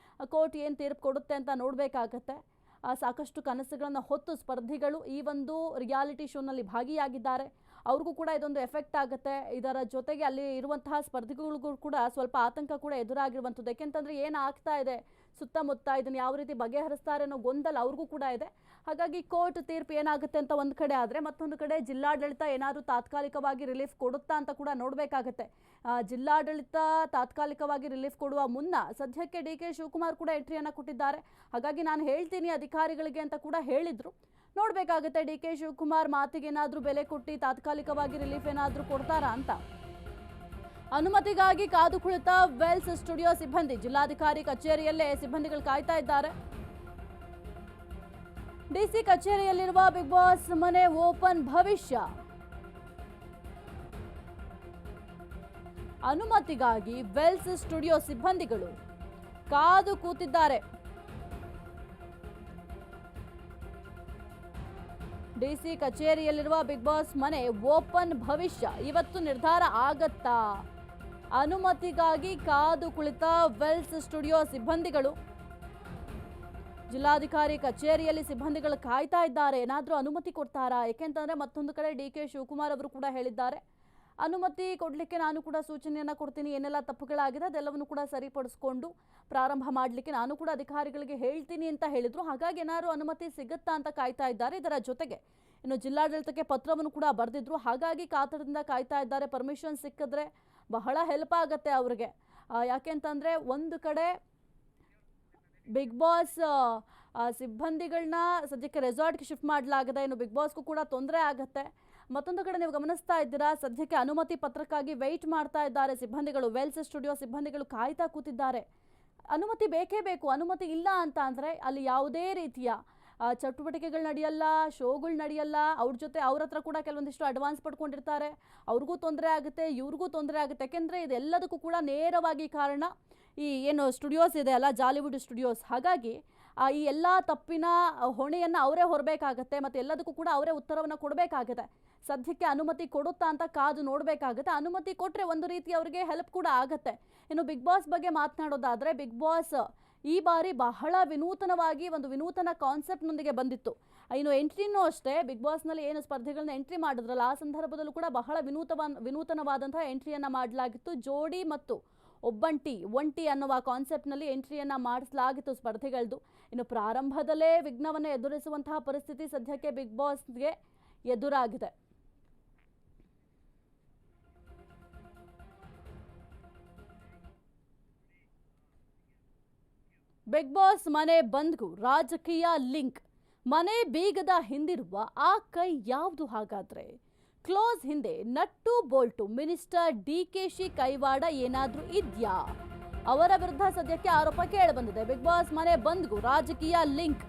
ಕೋರ್ಟ್ ಏನು ತೀರ್ಪು ಕೊಡುತ್ತೆ ಅಂತ ನೋಡಬೇಕಾಗತ್ತೆ. ಸಾಕಷ್ಟು ಕನಸುಗಳನ್ನು ಹೊತ್ತು ಸ್ಪರ್ಧಿಗಳು ಈ ಒಂದು ರಿಯಾಲಿಟಿ ಶೋನಲ್ಲಿ ಭಾಗಿಯಾಗಿದ್ದಾರೆ. ಅವ್ರಿಗೂ ಕೂಡ ಇದೊಂದು ಎಫೆಕ್ಟ್ ಆಗುತ್ತೆ. ಇದರ ಜೊತೆಗೆ ಅಲ್ಲಿ ಇರುವಂತಹ ಸ್ಪರ್ಧಿಗಳಿಗೂ ಕೂಡ ಸ್ವಲ್ಪ ಆತಂಕ ಕೂಡ ಎದುರಾಗಿರುವಂಥದ್ದು. ಯಾಕೆಂತಂದರೆ ಏನಾಗ್ತಾ ಇದೆ ಸುತ್ತಮುತ್ತ, ಇದನ್ನು ಯಾವ ರೀತಿ ಬಗೆಹರಿಸ್ತಾರೆ ಅನ್ನೋ ಗೊಂದಲ ಅವ್ರಿಗೂ ಕೂಡ ಇದೆ. ಹಾಗಾಗಿ ಕೋರ್ಟ್ ತೀರ್ಪು ಏನಾಗುತ್ತೆ ಅಂತ ಒಂದು ಕಡೆ ಆದರೆ, ಮತ್ತೊಂದು ಕಡೆ ಜಿಲ್ಲಾಡಳಿತ ಏನಾದರೂ ತಾತ್ಕಾಲಿಕವಾಗಿ ರಿಲೀಫ್ ಕೊಡುತ್ತಾ ಅಂತ ಕೂಡ ನೋಡಬೇಕಾಗತ್ತೆ. ಜಿಲ್ಲಾಡಳಿತ ತಾತ್ಕಾಲಿಕವಾಗಿ ರಿಲೀಫ್ ಕೊಡುವ ಮುನ್ನ ಸದ್ಯಕ್ಕೆ ಡಿ ಕೆ ಶಿವಕುಮಾರ್ ಕೂಡ ಎಂಟ್ರಿಯನ್ನು ಕೊಟ್ಟಿದ್ದಾರೆ. ಹಾಗಾಗಿ ನಾನು ಹೇಳ್ತೀನಿ ಅಧಿಕಾರಿಗಳಿಗೆ ಅಂತ ಕೂಡ ಹೇಳಿದರು. ನೋಡಬೇಕಾಗುತ್ತೆ ಡಿ ಕೆ ಶಿವಕುಮಾರ್ ಮಾತಿಗೆ ಏನಾದರೂ ಬೆಲೆ ಕೊಟ್ಟು ತಾತ್ಕಾಲಿಕವಾಗಿ ರಿಲೀಫ್ ಏನಾದರೂ ಕೊಡ್ತಾರಾ ಅಂತ. ಅನುಮತಿಗಾಗಿ ಕಾದು ಕುಳಿತ ವೆಲ್ಸ್ ಸ್ಟುಡಿಯೋ ಸಿಬ್ಬಂದಿ ಜಿಲ್ಲಾಧಿಕಾರಿ ಕಚೇರಿಯಲ್ಲೇ ಸಿಬ್ಬಂದಿಗಳು ಕಾಯ್ತಾ ಇದ್ದಾರೆ. ಡಿಸಿ ಕಚೇರಿಯಲ್ಲಿರುವ ಬಿಗ್ ಬಾಸ್ ಮನೆ ಓಪನ್ ಭವಿಷ್ಯ. ಅನುಮತಿಗಾಗಿ ವೆಲ್ಸ್ ಸ್ಟುಡಿಯೋ ಸಿಬ್ಬಂದಿಗಳು ಕಾದು ಕೂತಿದ್ದಾರೆ. ಡಿಸಿ ಕಚೇರಿಯಲ್ಲಿರುವ ಬಿಗ್ ಬಾಸ್ ಮನೆ ಓಪನ್ ಭವಿಷ್ಯ ಇವತ್ತು ನಿರ್ಧಾರ ಆಗತ್ತಾ? ಅನುಮತಿಗಾಗಿ ಕಾದು ಕುಳಿತ ವೆಲ್ಸ್ ಸ್ಟುಡಿಯೋ ಸಿಬ್ಬಂದಿಗಳು ಜಿಲ್ಲಾಧಿಕಾರಿ ಕಚೇರಿಯಲ್ಲಿ ಸಿಬ್ಬಂದಿಗಳು ಕಾಯ್ತಾ ಇದ್ದಾರೆ. ಏನಾದರೂ ಅನುಮತಿ ಕೊಡ್ತಾರಾ? ಏಕೆಂತಂದ್ರೆ ಮತ್ತೊಂದು ಕಡೆ ಡಿ ಕೆ ಶಿವಕುಮಾರ್ ಅವರು ಕೂಡ ಹೇಳಿದ್ದಾರೆ, ಅನುಮತಿ ಕೊಡಲಿಕ್ಕೆ ನಾನು ಕೂಡ ಸೂಚನೆಯನ್ನು ಕೊಡ್ತೀನಿ, ಏನೆಲ್ಲ ತಪ್ಪುಗಳಾಗಿದೆ ಅದೆಲ್ಲವನ್ನು ಕೂಡ ಸರಿಪಡಿಸ್ಕೊಂಡು ಪ್ರಾರಂಭ ಮಾಡಲಿಕ್ಕೆ ನಾನು ಕೂಡ ಅಧಿಕಾರಿಗಳಿಗೆ ಹೇಳ್ತೀನಿ ಅಂತ ಹೇಳಿದ್ರು. ಹಾಗಾಗಿ ಏನಾದರೂ ಅನುಮತಿ ಸಿಗುತ್ತಾ ಅಂತ ಕಾಯ್ತಾ ಇದ್ದಾರೆ. ಇದರ ಜೊತೆಗೆ ಇನ್ನು ಜಿಲ್ಲಾಡಳಿತಕ್ಕೆ ಪತ್ರವನ್ನು ಕೂಡ ಬರೆದಿದ್ರು. ಹಾಗಾಗಿ ಕಾತರದಿಂದ ಕಾಯ್ತಾ ಇದ್ದಾರೆ. ಪರ್ಮಿಷನ್ ಸಿಕ್ಕಿದ್ರೆ ಬಹಳ ಹೆಲ್ಪ್ ಆಗುತ್ತೆ ಅವ್ರಿಗೆ. ಯಾಕೆಂತಂದರೆ ಒಂದು ಕಡೆ ಬಿಗ್ ಬಾಸ್ ಸಿಬ್ಬಂದಿಗಳನ್ನ ಸದ್ಯಕ್ಕೆ ರೆಸಾರ್ಟ್ಗೆ ಶಿಫ್ಟ್ ಮಾಡಲಾಗಿದೆ. ಇನ್ನು ಬಿಗ್ ಬಾಸ್ಗೂ ಕೂಡ ತೊಂದರೆ ಆಗುತ್ತೆ. ಮತ್ತೊಂದು ಕಡೆ ನೀವು ಗಮನಿಸ್ತಾ ಇದ್ದೀರಾ, ಸದ್ಯಕ್ಕೆ ಅನುಮತಿ ಪತ್ರಕ್ಕಾಗಿ ವೆಯ್ಟ್ ಮಾಡ್ತಾ ಇದ್ದಾರೆ ಸಿಬ್ಬಂದಿಗಳು. ವೆಲ್ಸ್ ಸ್ಟುಡಿಯೋ ಸಿಬ್ಬಂದಿಗಳು ಕಾಯ್ತಾ ಕೂತಿದ್ದಾರೆ. ಅನುಮತಿ ಬೇಕೇ ಬೇಕು. ಅನುಮತಿ ಇಲ್ಲ ಅಂತ ಅಂದರೆ ಅಲ್ಲಿ ಯಾವುದೇ ರೀತಿಯ ಚಟುವಟಿಕೆಗಳು ನಡೆಯಲ್ಲ, ಶೋಗಳು ನಡೆಯಲ್ಲ. ಅವ್ರ ಜೊತೆ ಅವ್ರ ಹತ್ರ ಕೂಡ ಕೆಲವೊಂದಿಷ್ಟು ಅಡ್ವಾನ್ಸ್ ಪಡ್ಕೊಂಡಿರ್ತಾರೆ. ಅವ್ರಿಗೂ ತೊಂದರೆ ಆಗುತ್ತೆ, ಇವ್ರಿಗೂ ತೊಂದರೆ ಆಗುತ್ತೆ. ಯಾಕೆಂದರೆ ಇದೆಲ್ಲದಕ್ಕೂ ಕೂಡ ನೇರವಾಗಿ ಕಾರಣ ಈ ಏನು ಸ್ಟುಡಿಯೋಸ್ ಇದೆ ಅಲ್ಲ, ಜಾಲಿವುಡ್ ಸ್ಟುಡಿಯೋಸ್. ಹಾಗಾಗಿ ಈ ಎಲ್ಲ ತಪ್ಪಿನ ಹೊಣೆಯನ್ನು ಅವರೇ ಹೊರಬೇಕಾಗತ್ತೆ ಮತ್ತು ಎಲ್ಲದಕ್ಕೂ ಕೂಡ ಅವರೇ ಉತ್ತರವನ್ನು ಕೊಡಬೇಕಾಗುತ್ತೆ. ಸದ್ಯಕ್ಕೆ ಅನುಮತಿ ಕೊಡುತ್ತಾ ಅಂತ ಕಾದು ನೋಡಬೇಕಾಗುತ್ತೆ. ಅನುಮತಿ ಕೊಟ್ಟರೆ ಒಂದು ರೀತಿ ಅವರಿಗೆ ಹೆಲ್ಪ್ ಕೂಡ ಆಗುತ್ತೆ. ಇನ್ನು ಬಿಗ್ ಬಾಸ್ ಬಗ್ಗೆ ಮಾತನಾಡೋದಾದರೆ, ಬಿಗ್ ಬಾಸ್ ಈ ಬಾರಿ ಬಹಳ ವಿನೂತನವಾಗಿ ಒಂದು ವಿನೂತನ ಕಾನ್ಸೆಪ್ಟ್ನೊಂದಿಗೆ ಬಂದಿತ್ತು. ಇನ್ನು ಎಂಟ್ರಿನೂ ಅಷ್ಟೇ, ಬಿಗ್ ಬಾಸ್ನಲ್ಲಿ ಏನು ಸ್ಪರ್ಧಿಗಳನ್ನ ಎಂಟ್ರಿ ಮಾಡಿದ್ರಲ್ಲ ಆ ಸಂದರ್ಭದಲ್ಲೂ ಕೂಡ ಬಹಳ ವಿನೂತನವಾದಂತಹ ಎಂಟ್ರಿಯನ್ನು ಮಾಡಲಾಗಿತ್ತು. ಜೋಡಿ ಮತ್ತು ಒಂಟಿ ಅನ್ನುವ ಕಾನ್ಸೆಪ್ಟ್ನಲ್ಲಿ ಎಂಟ್ರಿಯನ್ನು ಮಾಡಿಸಲಾಗಿತ್ತು ಸ್ಪರ್ಧಿಗಳದ್ದು. ಇನ್ನು ಪ್ರಾರಂಭದಲ್ಲೇ ವಿಘ್ನವನ್ನು ಎದುರಿಸುವಂತಹ ಪರಿಸ್ಥಿತಿ ಸದ್ಯಕ್ಕೆ ಬಿಗ್ ಬಾಸ್ಗೆ ಎದುರಾಗಿದೆ. ಬಿಗ್ ಬಾಸ್ ಮನೆ ಬಂದ್ಗೂ ರಾಜಕೀಯ ಲಿಂಕ್. ಮನೆ ಬೀಗದ ಹಿಂದಿರುವ ಆ ಕೈ ಯಾವುದು ಹಾಗಾದ್ರೆ? ಕ್ಲೋಸ್ ಹಿಂದೆ ನಟ್ಟು ಬೋಲ್ಟು ಮಿನಿಸ್ಟರ್ ಡಿಕೆಶಿ ಕೈವಾಡ ಏನಾದ್ರೂ ಇದ್ಯಾ? ಅವರ ವಿರುದ್ಧ ಸದ್ಯಕ್ಕೆ ಆರೋಪ ಕೇಳಿಬಂದಿದೆ. ಬಿಗ್ ಬಾಸ್ ಮನೆ ಬಂದ್ಗೂ ರಾಜಕೀಯ ಲಿಂಕ್.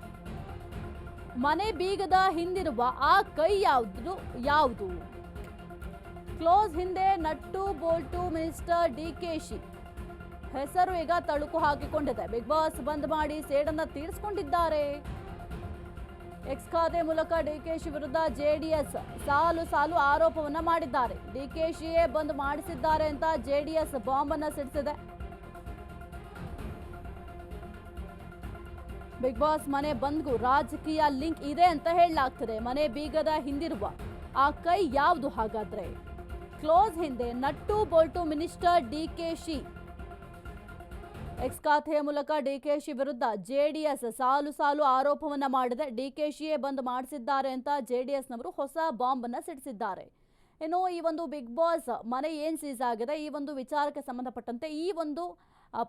ಮನೆ ಬೀಗದ ಹಿಂದಿರುವ ಆ ಕೈ ಯಾವುದು? ಕ್ಲೋಸ್ ಹಿಂದೆ ನಟ್ಟು ಬೋಲ್ಟು ಮಿನಿಸ್ಟರ್ ಡಿಕೆಶಿ ಹೆಸರು ಈಗ ತಳುಕು ಹಾಕಿಕೊಂಡಿದೆ. ಬಿಗ್ ಬಾಸ್ ಬಂದ್ ಮಾಡಿ ಸೇಡನ್ನ ತೀರಿಸಿಕೊಂಡಿದ್ದಾರೆ. ಎಕ್ಸ್ ಖಾತೆ ಮೂಲಕ ಡಿಕೆಶಿ ವಿರುದ್ಧ ಜೆಡಿಎಸ್ ಸಾಲು ಆರೋಪವನ್ನ ಮಾಡಿದ್ದಾರೆ. ಡಿಕೆಶಿಯೇ ಬಂದ್ ಮಾಡಿಸಿದ್ದಾರೆ ಅಂತ ಜೆಡಿಎಸ್ ಬಾಂಬ್ ಅನ್ನ ಸಿಡಿಸಿದೆ. ಬಿಗ್ ಬಾಸ್ ಮನೆ ಬಂದ್ಗೂ ರಾಜಕೀಯ ಲಿಂಕ್ ಇದೆ ಅಂತ ಹೇಳಲಾಗ್ತದೆ. ಮನೆ ಬೀಗದ ಹಿಂದಿರುವ ಆ ಕೈ ಯಾವುದು ಹಾಗಾದ್ರೆ? ಕ್ಲೋಸ್ ಹಿಂದೆ nut bolt minister DKShi. X ಖಾತೆಯ ಮೂಲಕ ಡಿಕೆಶಿ ವಿರುದ್ಧ ಜೆಡಿಎಸ್ ಸಾಲು ಆರೋಪವನ್ನ ಮಾಡಿದೆ. ಡಿಕೆಶಿಯೇ ಬಂದ್ ಮಾಡಿಸಿದ್ದಾರೆ ಅಂತ ಜೆಡಿಎಸ್ನವರು ಹೊಸ ಬಾಂಬ್ ಅನ್ನ ಸಿಡಿಸಿದ್ದಾರೆ. ಇನ್ನು ಈ ಒಂದು ಬಿಗ್ ಬಾಸ್ ಮನೆ ಏನ್ ಸೀಸ್ ಆಗಿದೆ, ಈ ಒಂದು ವಿಚಾರಕ್ಕೆ ಸಂಬಂಧಪಟ್ಟಂತೆ ಈ ಒಂದು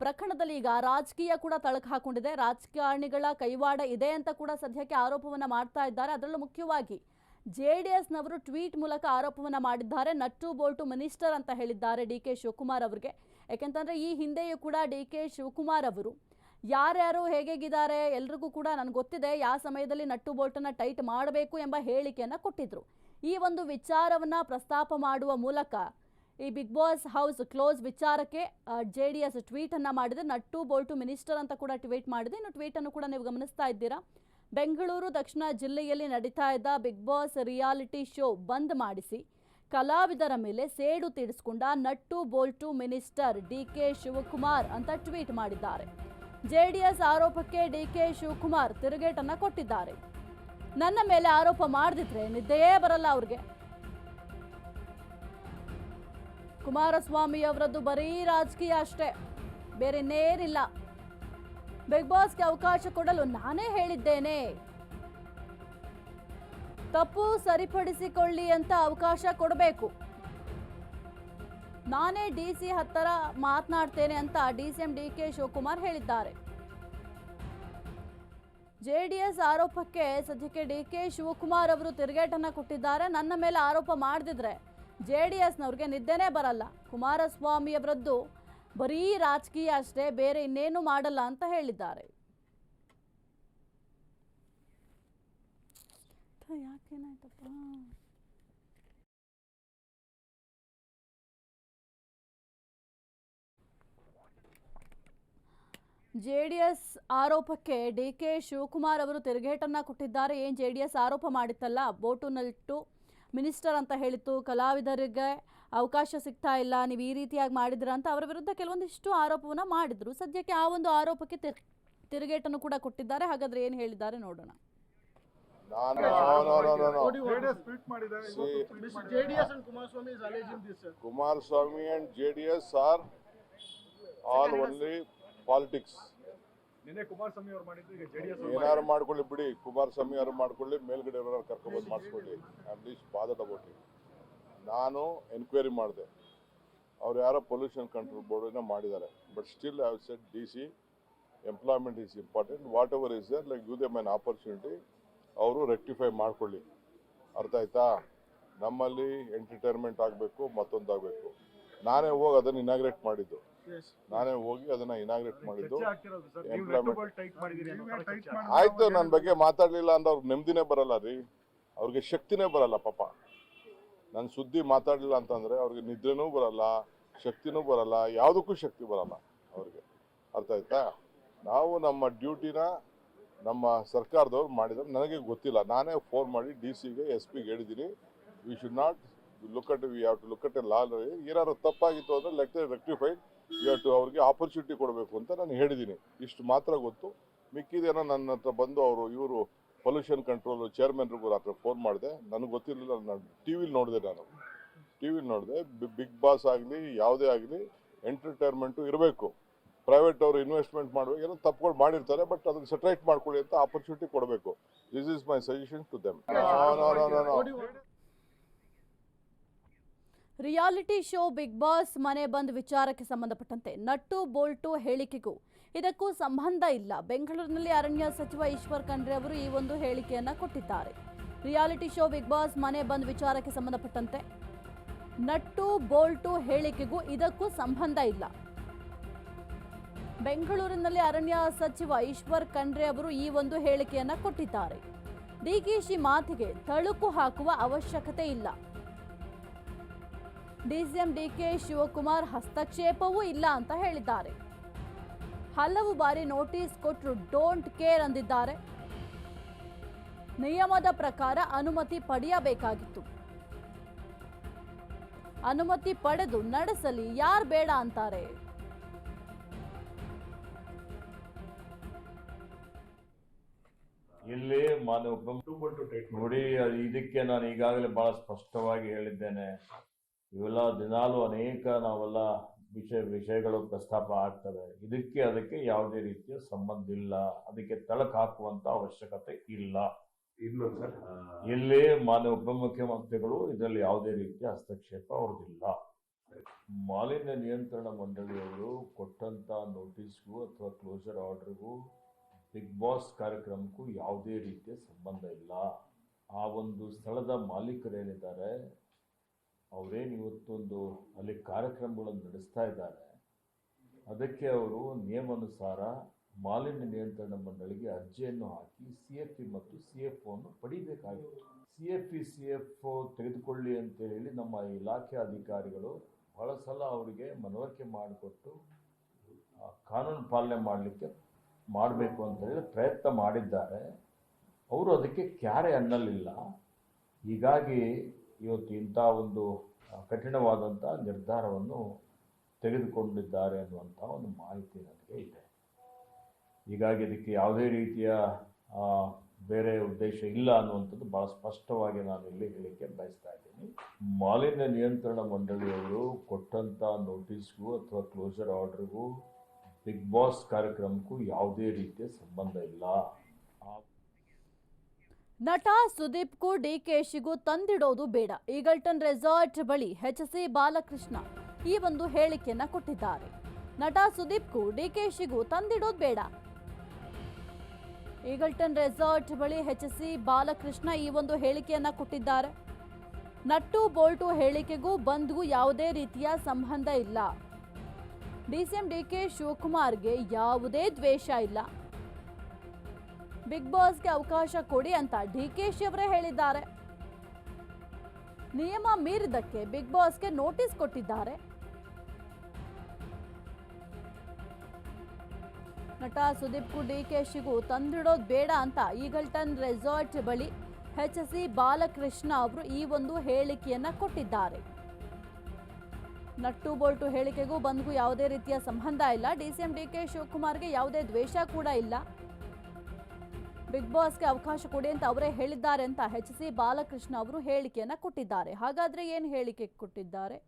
ಪ್ರಕರಣದಲ್ಲಿ ಈಗ ರಾಜಕೀಯ ಕೂಡ ತಳಕು ಹಾಕೊಂಡಿದೆ. ರಾಜಕಾರಣಿಗಳ ಕೈವಾಡ ಇದೆ ಅಂತ ಕೂಡ ಸದ್ಯಕ್ಕೆ ಆರೋಪವನ್ನ ಮಾಡ್ತಾ ಇದ್ದಾರೆ. ಅದರಲ್ಲೂ ಮುಖ್ಯವಾಗಿ ಜೆಡಿಎಸ್ನವರು ಟ್ವೀಟ್ ಮೂಲಕ ಆರೋಪವನ್ನ ಮಾಡಿದ್ದಾರೆ. ನಟ್ಟು ಬೋಲ್ಟು ಮಿನಿಸ್ಟರ್ ಅಂತ ಹೇಳಿದ್ದಾರೆ ಡಿ ಕೆ ಶಿವಕುಮಾರ್ ಅವರಿಗೆ. ಯಾಕೆಂತಂದ್ರೆ ಈ ಹಿಂದೆಯೂ ಕೂಡ ಡಿ ಕೆ ಶಿವಕುಮಾರ್ ಅವರು ಯಾರ್ಯಾರು ಹೇಗಿದ್ದಾರೆ ಎಲ್ರಿಗೂ ಕೂಡ ನನಗೆ ಗೊತ್ತಿದೆ ಯಾವ ಸಮಯದಲ್ಲಿ ನಟ್ಟು ಬೋಲ್ಟನ್ನು ಟೈಟ್ ಮಾಡಬೇಕು ಎಂಬ ಹೇಳಿಕೆಯನ್ನು ಕೊಟ್ಟಿದ್ರು. ಈ ಒಂದು ವಿಚಾರವನ್ನು ಪ್ರಸ್ತಾಪ ಮಾಡುವ ಮೂಲಕ ಈ ಬಿಗ್ ಬಾಸ್ ಹೌಸ್ ಕ್ಲೋಸ್ ವಿಚಾರಕ್ಕೆ JDS ಟ್ವೀಟನ್ನು ಮಾಡಿದೆ. ನಟ್ಟು ಬೋಲ್ಟು ಮಿನಿಸ್ಟರ್ ಅಂತ ಕೂಡ ಟ್ವೀಟ್ ಮಾಡಿದೆ. ಇನ್ನು ಟ್ವೀಟನ್ನು ಕೂಡ ನೀವು ಗಮನಿಸ್ತಾ ಇದ್ದೀರಾ. ಬೆಂಗಳೂರು ದಕ್ಷಿಣ ಜಿಲ್ಲೆಯಲ್ಲಿ ನಡೀತಾ ಇದ್ದ ಬಿಗ್ ಬಾಸ್ ರಿಯಾಲಿಟಿ ಶೋ ಬಂದ್ ಮಾಡಿಸಿ ಕಲಾವಿದರ ಮೇಲೆ ಸೇಡು ತೀರಿಸಿಕೊಂಡ nut bolt minister DK Shivakumar ಅಂತ ಟ್ವೀಟ್ ಮಾಡಿದ್ದಾರೆ. JDS ಆರೋಪಕ್ಕೆ DK ಶಿವಕುಮಾರ್ ತಿರುಗೇಟನ್ನ ಕೊಟ್ಟಿದ್ದಾರೆ. ನನ್ನ ಮೇಲೆ ಆರೋಪ ಮಾಡದಿದ್ರೆ ನಿದ್ದೆಯೇ ಬರಲ್ಲ ಅವ್ರಿಗೆ. ಕುಮಾರಸ್ವಾಮಿ ಅವರದ್ದು ಬರೀ ರಾಜಕೀಯ ಅಷ್ಟೇ, ಬೇರೆ ಇನ್ನೇನಿಲ್ಲ. ಬಿಗ್ ಬಾಸ್ಗೆ ಅವಕಾಶ ಕೊಡಲು ನಾನೇ ಹೇಳಿದ್ದೇನೆ, ತಪ್ಪು ಸರಿಪಡಿಸಿಕೊಳ್ಳಿ ಅಂತ ಅವಕಾಶ ಕೊಡಬೇಕು. ನಾನೇ DC ಹತ್ತರ ಮಾತನಾಡ್ತೇನೆ ಅಂತ DCM DK ಶಿವಕುಮಾರ್ ಹೇಳಿದ್ದಾರೆ. JDS ಆರೋಪಕ್ಕೆ ಸದ್ಯಕ್ಕೆ DK ಶಿವಕುಮಾರ್ ಅವರು ತಿರುಗೇಟನ್ನ ಕೊಟ್ಟಿದ್ದಾರೆ. ನನ್ನ ಮೇಲೆ ಆರೋಪ ಮಾಡದಿದ್ರೆ JDSನವ್ರಿಗೆ ನಿದ್ದೆನೇ ಬರಲ್ಲ. ಕುಮಾರಸ್ವಾಮಿ ಅವರದ್ದು ಬರೀ ರಾಜಕೀಯ ಅಷ್ಟೇ, ಬೇರೆ ಇನ್ನೇನು ಮಾಡಲ್ಲ ಅಂತ ಹೇಳಿದ್ದಾರೆ. ಯಾಕೇನಾಯ್ತಪ್ಪ? JDS ಆರೋಪಕ್ಕೆ DK ಶಿವಕುಮಾರ್ ಅವರು ತಿರುಗೇಟನ್ನ ಕೊಟ್ಟಿದ್ದಾರೆ. ಏನು JDS ಆರೋಪ ಮಾಡಿತ್ತಲ್ಲ, ಬೋಟು ನಟ್ಟು ಮಿನಿಸ್ಟರ್ ಅಂತ ಹೇಳಿತ್ತು, ಕಲಾವಿದರಿಗೆ ಅವಕಾಶ ಸಿಗ್ತಾ ಇಲ್ಲ, ನೀವು ಈ ರೀತಿಯಾಗಿ ಮಾಡಿದ್ರ ಅಂತ ಅವರ ವಿರುದ್ಧ ಕೆಲವೊಂದಿಷ್ಟು ಆರೋಪವನ್ನು ಮಾಡಿದ್ರು. ಸದ್ಯಕ್ಕೆ ಆ ಒಂದು ಆರೋಪಕ್ಕೆ ತಿರುಗೇಟನ್ನು ಕೂಡ ಕೊಟ್ಟಿದ್ದಾರೆ. ಹಾಗಾದ್ರೆ ಏನು ಹೇಳಿದ್ದಾರೆ ನೋಡೋಣ. Kumaraswamy and JDS are all only politics. ಏನಾರು ಮಾಡ್ಕೊಳ್ಳಿ ಬಿಡಿ, ಕುಮಾರಸ್ವಾಮಿ ಅವರು ಮಾಡ್ಕೊಳ್ಳಿ, ಮೇಲ್ಗಡೆ ಕರ್ಕೊಂಡ್ಬಂದು ಮಾಡಿಸ್ಕೊಳ್ಳಿ. I am least bothered about it. ನಾನು ಎನ್ಕ್ವೈರಿ ಮಾಡಿದೆ, ಅವ್ರು ಯಾರೋ ಪೊಲ್ಯೂಷನ್ ಕಂಟ್ರೋಲ್ ಬೋರ್ಡನ್ನ ಮಾಡಿದ್ದಾರೆ. But still I have said DC employment is important. What ever is there, like give them an opportunity. ಅವರು ರೆಕ್ಟಿಫೈ ಮಾಡ್ಕೊಳ್ಳಿ. ಅರ್ಥ ಆಯ್ತಾ? ನಮ್ಮಲ್ಲಿ ಎಂಟರ್ಟೈನ್ಮೆಂಟ್ ಆಗಬೇಕು, ಮತ್ತೊಂದಾಗಬೇಕು. ನಾನೇ ಹೋಗಿ ಅದನ್ನು ಇನಾಗ್ರೇಟ್ ಮಾಡಿದ್ದು. ಆಯ್ತು, ನನ್ನ ಬಗ್ಗೆ ಮಾತಾಡ್ಲಿಲ್ಲ ಅಂದ್ರೆ ಅವ್ರಿಗೆ ನೆಮ್ಮದಿನೇ ಬರಲ್ಲ ರೀ, ಅವ್ರಿಗೆ ಶಕ್ತಿನೇ ಬರಲ್ಲ. ಪಾಪ ನನ್ನ ಸುದ್ದಿ ಮಾತಾಡ್ಲಿಲ್ಲ ಅಂತಂದ್ರೆ ಅವ್ರಿಗೆ ನಿದ್ರೆನೂ ಬರಲ್ಲ, ಶಕ್ತಿನೂ ಬರಲ್ಲ, ಯಾವುದಕ್ಕೂ ಶಕ್ತಿ ಬರಲ್ಲ ಅವ್ರಿಗೆ. ಅರ್ಥ ಆಯ್ತಾ? ನಾವು ನಮ್ಮ ಡ್ಯೂಟಿನ ನಮ್ಮ ಸರ್ಕಾರದವ್ರು ಮಾಡಿದ್ರೆ ನನಗೆ ಗೊತ್ತಿಲ್ಲ. ನಾನೇ ಫೋನ್ ಮಾಡಿ DC-ಗೆ SP-ಗೆ ಹೇಳಿದ್ದೀನಿ, we should not look at, we have to look at a law. ಏನಾದ್ರು ತಪ್ಪಾಗಿತ್ತು ಅಂದ್ರೆ ಲೆಟ್ ರೆಕ್ಟಿಫೈಡ್, ಇವತ್ತು ಅವ್ರಿಗೆ ಆಪರ್ಚುನಿಟಿ ಕೊಡಬೇಕು ಅಂತ ನಾನು ಹೇಳಿದ್ದೀನಿ. ಇಷ್ಟು ಮಾತ್ರ ಗೊತ್ತು. ಮಿಕ್ಕಿದೇನೋ ನನ್ನ ಹತ್ರ ಬಂದು ಇವರು ಪೊಲ್ಯೂಷನ್ ಕಂಟ್ರೋಲ್ ಚೇರ್ಮನ್ರಿಗೂ ರಾತ್ರಿ ಫೋನ್ ಮಾಡಿದೆ. ನನಗೆ ಗೊತ್ತಿರಲಿಲ್ಲ. ನಾನು ಟಿವಿಲಿ ನೋಡಿದೆ. ಬಿಗ್ ಬಾಸ್ ಆಗಲಿ ಯಾವುದೇ ಆಗಲಿ ಎಂಟರ್ಟೈನ್ಮೆಂಟು ಇರಬೇಕು. ಪ್ರೈವೇಟ್ ಅವರು ಇನ್ವೆಸ್ಟ್ಮೆಂಟ್ ಮಾಡಬೇಕು. ಏನೋ ತಪ್ಪುಗಳು ಮಾಡಿರ್ತಾರೆ, ಬಟ್ ಅದನ್ನು ಸೆಟ್ರೈಟ್ ಮಾಡ್ಕೊಳ್ಳಿ ಅಂತ ಆಪರ್ಚುನಿಟಿ ಕೊಡಬೇಕು. This is my suggestion to them. Reality show big boss ಮನೆ ಬಂದ್ ವಿಚಾರಕ್ಕೆ ಸಂಬಂಧಪಟ್ಟಂತೆ ನಟ್ಟು ಬೋಲ್ಟು ಹೇಳಿಕೆಗೂ ಇದಕ್ಕೂ ಸಂಬಂಧ ಇಲ್ಲ. ಬೆಂಗಳೂರಿನಲ್ಲಿ ಅರಣ್ಯ ಸಚಿವ ಈಶ್ವರ್ ಖಂಡ್ರೆ ಅವರು ಈ ಒಂದು ಹೇಳಿಕೆಯನ್ನ ಕೊಟ್ಟಿದ್ದಾರೆ. ರಿಯಾಲಿಟಿ ಶೋ ಬಿಗ್ ಬಾಸ್ ಮನೆ ಬಂದ್ ವಿಚಾರಕ್ಕೆ ಸಂಬಂಧಪಟ್ಟಂತೆ ನಟ್ಟು ಬೋಲ್ಟು ಹೇಳಿಕೆಗೂ ಇದಕ್ಕೂ ಸಂಬಂಧ ಇಲ್ಲ. ಬೆಂಗಳೂರಿನಲ್ಲಿ ಅರಣ್ಯ ಸಚಿವ ಈಶ್ವರ್ ಖಂಡ್ರೆ ಅವರು ಈ ಒಂದು ಹೇಳಿಕೆಯನ್ನ ಕೊಟ್ಟಿದ್ದಾರೆ. DKಶಿ ಮಾತಿಗೆ ತಳುಕು ಹಾಕುವ ಅವಶ್ಯಕತೆ ಇಲ್ಲ. DCM DK ಶಿವಕುಮಾರ್ ಹಸ್ತಕ್ಷೇಪವೂ ಇಲ್ಲ ಅಂತ ಹೇಳಿದ್ದಾರೆ. ಹಲವು ಬಾರಿ ನೋಟಿಸ್ ಕೊಟ್ಟರು ಡೋಂಟ್ ಕೇರ್ ಅಂದಿದ್ದಾರೆ. ನಿಯಮದ ಪ್ರಕಾರ ಅನುಮತಿ ಪಡೆಯಬೇಕಾಗಿತ್ತು. ಅನುಮತಿ ಪಡೆದು ನಡೆಸಲಿ, ಯಾರು ಬೇಡ ಅಂತಾರೆ? ಇಲ್ಲಿ ನೋಡಿ, ಇದಕ್ಕೆ ನಾನು ಈಗಾಗಲೇ ಬಹಳ ಸ್ಪಷ್ಟವಾಗಿ ಹೇಳಿದ್ದೇನೆ. ಇವೆಲ್ಲ ದಿನಾಲು ಅನೇಕ ನಾವೆಲ್ಲ ವಿಷಯಗಳು ಪ್ರಸ್ತಾಪ ಆಗ್ತವೆ. ಅದಕ್ಕೆ ಯಾವುದೇ ರೀತಿಯ ಸಂಬಂಧ ಇಲ್ಲ. ಅದಕ್ಕೆ ತಳಕು ಹಾಕುವಂತ ಅವಶ್ಯಕತೆ ಇಲ್ಲ. ಇಲ್ಲಿ ಮಾನ್ಯ ಉಪಮುಖ್ಯಮಂತ್ರಿಗಳು ಇದರಲ್ಲಿ ಯಾವುದೇ ರೀತಿಯ ಹಸ್ತಕ್ಷೇಪ ಅವ್ರದ್ದಿಲ್ಲ. ಮಾಲಿನ್ಯ ನಿಯಂತ್ರಣ ಮಂಡಳಿಯವರು ಕೊಟ್ಟಂತ ನೋಟಿಸ್ಗೂ ಅಥವಾ ಕ್ಲೋಸರ್ ಆರ್ಡರ್ಗೂ ಬಿಗ್ ಬಾಸ್ ಕಾರ್ಯಕ್ರಮಕ್ಕೂ ಯಾವುದೇ ರೀತಿಯ ಸಂಬಂಧ ಇಲ್ಲ. ಆ ಒಂದು ಸ್ಥಳದ ಮಾಲೀಕರೇನಿದ್ದಾರೆ ಅವರೇನು ಇವತ್ತೊಂದು ಅಲ್ಲಿ ಕಾರ್ಯಕ್ರಮಗಳನ್ನು ನಡೆಸ್ತಾ ಇದ್ದಾರೆ, ಅದಕ್ಕೆ ಅವರು ನಿಯಮಾನುಸಾರ ಮಾಲಿನ್ಯ ನಿಯಂತ್ರಣ ಮಂಡಳಿಗೆ ಅರ್ಜಿಯನ್ನು ಹಾಕಿ CFE ಮತ್ತು CFO ಅನ್ನು ಪಡಿಬೇಕಾಗಿತ್ತು. CFE CFO ತೆಗೆದುಕೊಳ್ಳಿ ಅಂತ ಹೇಳಿ ನಮ್ಮ ಇಲಾಖೆ ಅಧಿಕಾರಿಗಳು ಬಹಳ ಸಲ ಅವರಿಗೆ ಮನವರಿಕೆ ಮಾಡಿಕೊಟ್ಟು ಕಾನೂನು ಪಾಲನೆ ಮಾಡಬೇಕು ಅಂತ ಹೇಳಿ ಪ್ರಯತ್ನ ಮಾಡಿದ್ದಾರೆ. ಅವರು ಅದಕ್ಕೆ ಕ್ಯಾರೆ ಅನ್ನಲಿಲ್ಲ. ಹೀಗಾಗಿ ಇವತ್ತು ಇಂಥ ಒಂದು ಕಠಿಣವಾದಂಥ ನಿರ್ಧಾರವನ್ನು ತೆಗೆದುಕೊಂಡಿದ್ದಾರೆ ಅನ್ನುವಂಥ ಒಂದು ಮಾಹಿತಿ ನನಗೆ ಇದೆ. ಹೀಗಾಗಿ ಇದಕ್ಕೆ ಯಾವುದೇ ರೀತಿಯ ಬೇರೆ ಉದ್ದೇಶ ಇಲ್ಲ ಅನ್ನುವಂಥದ್ದು ಭಾಳ ಸ್ಪಷ್ಟವಾಗಿ ನಾನು ಇಲ್ಲಿ ಹೇಳಿಕೆ ಬಯಸ್ತಾ ಇದ್ದೀನಿ. ಮಾಲಿನ್ಯ ನಿಯಂತ್ರಣ ಮಂಡಳಿಯವರು ಕೊಟ್ಟಂಥ ನೋಟಿಸ್ಗೂ ಅಥವಾ ಕ್ಲೋಸರ್ ಆರ್ಡರ್ಗೂ ಬಿಗ್ ಬಾಸ್ ಕಾರ್ಯಕ್ರಮಕ್ಕೂ ಯಾವುದೇ ರೀತಿಯ ಸಂಬಂಧ ಇಲ್ಲ. ನಟ ಸುದೀಪ್ಗೂ ಡಿಕೆಶಿಗೂ ತಂದಿಡೋದು ಬೇಡ. ಈಗಲ್ಟನ್ ರೆಸಾರ್ಟ್ ಬಳಿ HC ಬಾಲಕೃಷ್ಣ ಈ ಒಂದು ಹೇಳಿಕೆಯನ್ನ ಕೊಟ್ಟಿದ್ದಾರೆ. ನಟ ಸುದೀಪ್ಗೂ ಡಿಕೆಶಿಗೂ ತಂದಿಡೋದು ಬೇಡ. ಈಗಲ್ಟನ್ ರೆಸಾರ್ಟ್ ಬಳಿ HC ಬಾಲಕೃಷ್ಣ ಈ ಒಂದು ಹೇಳಿಕೆಯನ್ನ ಕೊಟ್ಟಿದ್ದಾರೆ. ನಟ್ಟು ಬೋಲ್ಟು ಹೇಳಿಕೆಗೂ ಬಂದ್ಗೂ ಯಾವುದೇ ರೀತಿಯ ಸಂಬಂಧ ಇಲ್ಲ. DCM DK ಶಿವಕುಮಾರ್ಗೆ ಯಾವುದೇ ದ್ವೇಷ ಇಲ್ಲ. ಬಿಗ್ ಬಾಸ್ಗೆ ಅವಕಾಶ ಕೊಡಿ ಅಂತ ಡಿಕೆಶಿ ಅವರೇ ಹೇಳಿದ್ದಾರೆ. ನಿಯಮ ಮೀರಿದ್ದಕ್ಕೆ ಬಿಗ್ ಬಾಸ್ಗೆ ನೋಟಿಸ್ ಕೊಟ್ಟಿದ್ದಾರೆ. ನಟ ಸುದೀಪ್ಗೂ ಡಿಕೆಶಿಗೂ ತಂದಿಡೋದು ಬೇಡ ಅಂತ ಈಗಲ್ಟನ್ ರೆಸಾರ್ಟ್ ಬಳಿ HC ಬಾಲಕೃಷ್ಣ ಅವರು ಈ ಒಂದು ಹೇಳಿಕೆಯನ್ನ ಕೊಟ್ಟಿದ್ದಾರೆ. ನಟ್ಟು ಬೋಲ್ಟು ಹೇಳಿಕೆಗೂ ಬಂದ್ಗೂ ಯಾವುದೇ ರೀತಿಯ ಸಂಬಂಧ ಇಲ್ಲ. DCM DK ಶಿವಕುಮಾರ್ಗೆ ಯಾವುದೇ ದ್ವೇಷ ಕೂಡ ಇಲ್ಲ. ಬಿಗ್ ಬಾಸ್ಗೆ ಅವಕಾಶ ಕೊಡಿ ಅಂತ ಅವರೇ ಹೇಳಿದ್ದಾರೆ ಅಂತ HC ಬಾಲಕೃಷ್ಣ ಅವರು ಹೇಳಿಕೆಯನ್ನ ಕೊಟ್ಟಿದ್ದಾರೆ. ಹಾಗಾದ್ರೆ ಏನು ಹೇಳಿಕೆ ಕೊಟ್ಟಿದ್ದಾರೆ?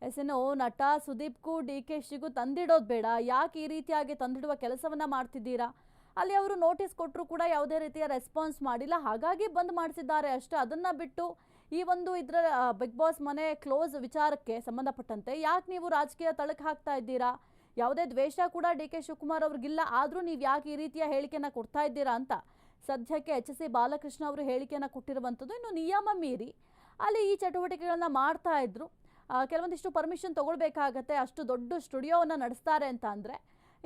ಎಸೇನೋ ನಟ ಸುದೀಪ್ಗೂ ಡಿಕೆಶಿಗೂ ತಂದಿಡೋದು ಬೇಡ, ಯಾಕೆ ಈ ರೀತಿಯಾಗಿ ತಂದಿಡುವ ಕೆಲಸವನ್ನ ಮಾಡ್ತಿದ್ದೀರಾ? ಅಲ್ಲಿ ಅವರು ನೋಟಿಸ್ ಕೊಟ್ಟರು ಕೂಡ ಯಾವುದೇ ರೀತಿಯ ರೆಸ್ಪಾನ್ಸ್ ಮಾಡಿಲ್ಲ, ಹಾಗಾಗಿ ಬಂದ್ ಮಾಡಿಸಿದ್ದಾರೆ ಅಷ್ಟೇ. ಅದನ್ನ ಬಿಟ್ಟು ಈ ಒಂದು ಇದರ ಬಿಗ್ ಬಾಸ್ ಮನೆ ಕ್ಲೋಸ್ ವಿಚಾರಕ್ಕೆ ಸಂಬಂಧಪಟ್ಟಂತೆ ಯಾಕೆ ನೀವು ರಾಜಕೀಯ ತಳಕು ಹಾಕ್ತಾ ಇದ್ದೀರಾ? ಯಾವುದೇ ದ್ವೇಷ ಕೂಡ DK ಶಿವಕುಮಾರ್ ಅವ್ರಿಗಿಲ್ಲ, ಆದರೂ ನೀವು ಯಾಕೆ ಈ ರೀತಿಯ ಹೇಳಿಕೆಯನ್ನ ಕೊಡ್ತಾ ಇದ್ದೀರಾ ಅಂತ ಸದ್ಯಕ್ಕೆ HC ಬಾಲಕೃಷ್ಣ ಅವರು ಹೇಳಿಕೆಯನ್ನ ಕೊಟ್ಟಿರುವಂಥದ್ದು. ಇನ್ನು ನಿಯಮ ಮೀರಿ ಅಲ್ಲಿ ಈ ಚಟುವಟಿಕೆಗಳನ್ನ ಮಾಡ್ತಾ ಇದ್ರು. ಕೆಲವೊಂದಿಷ್ಟು ಪರ್ಮಿಷನ್ ತಗೊಳ್ಬೇಕಾಗತ್ತೆ. ಅಷ್ಟು ದೊಡ್ಡ ಸ್ಟುಡಿಯೋವನ್ನು ನಡೆಸ್ತಾರೆ ಅಂತ ಅಂದರೆ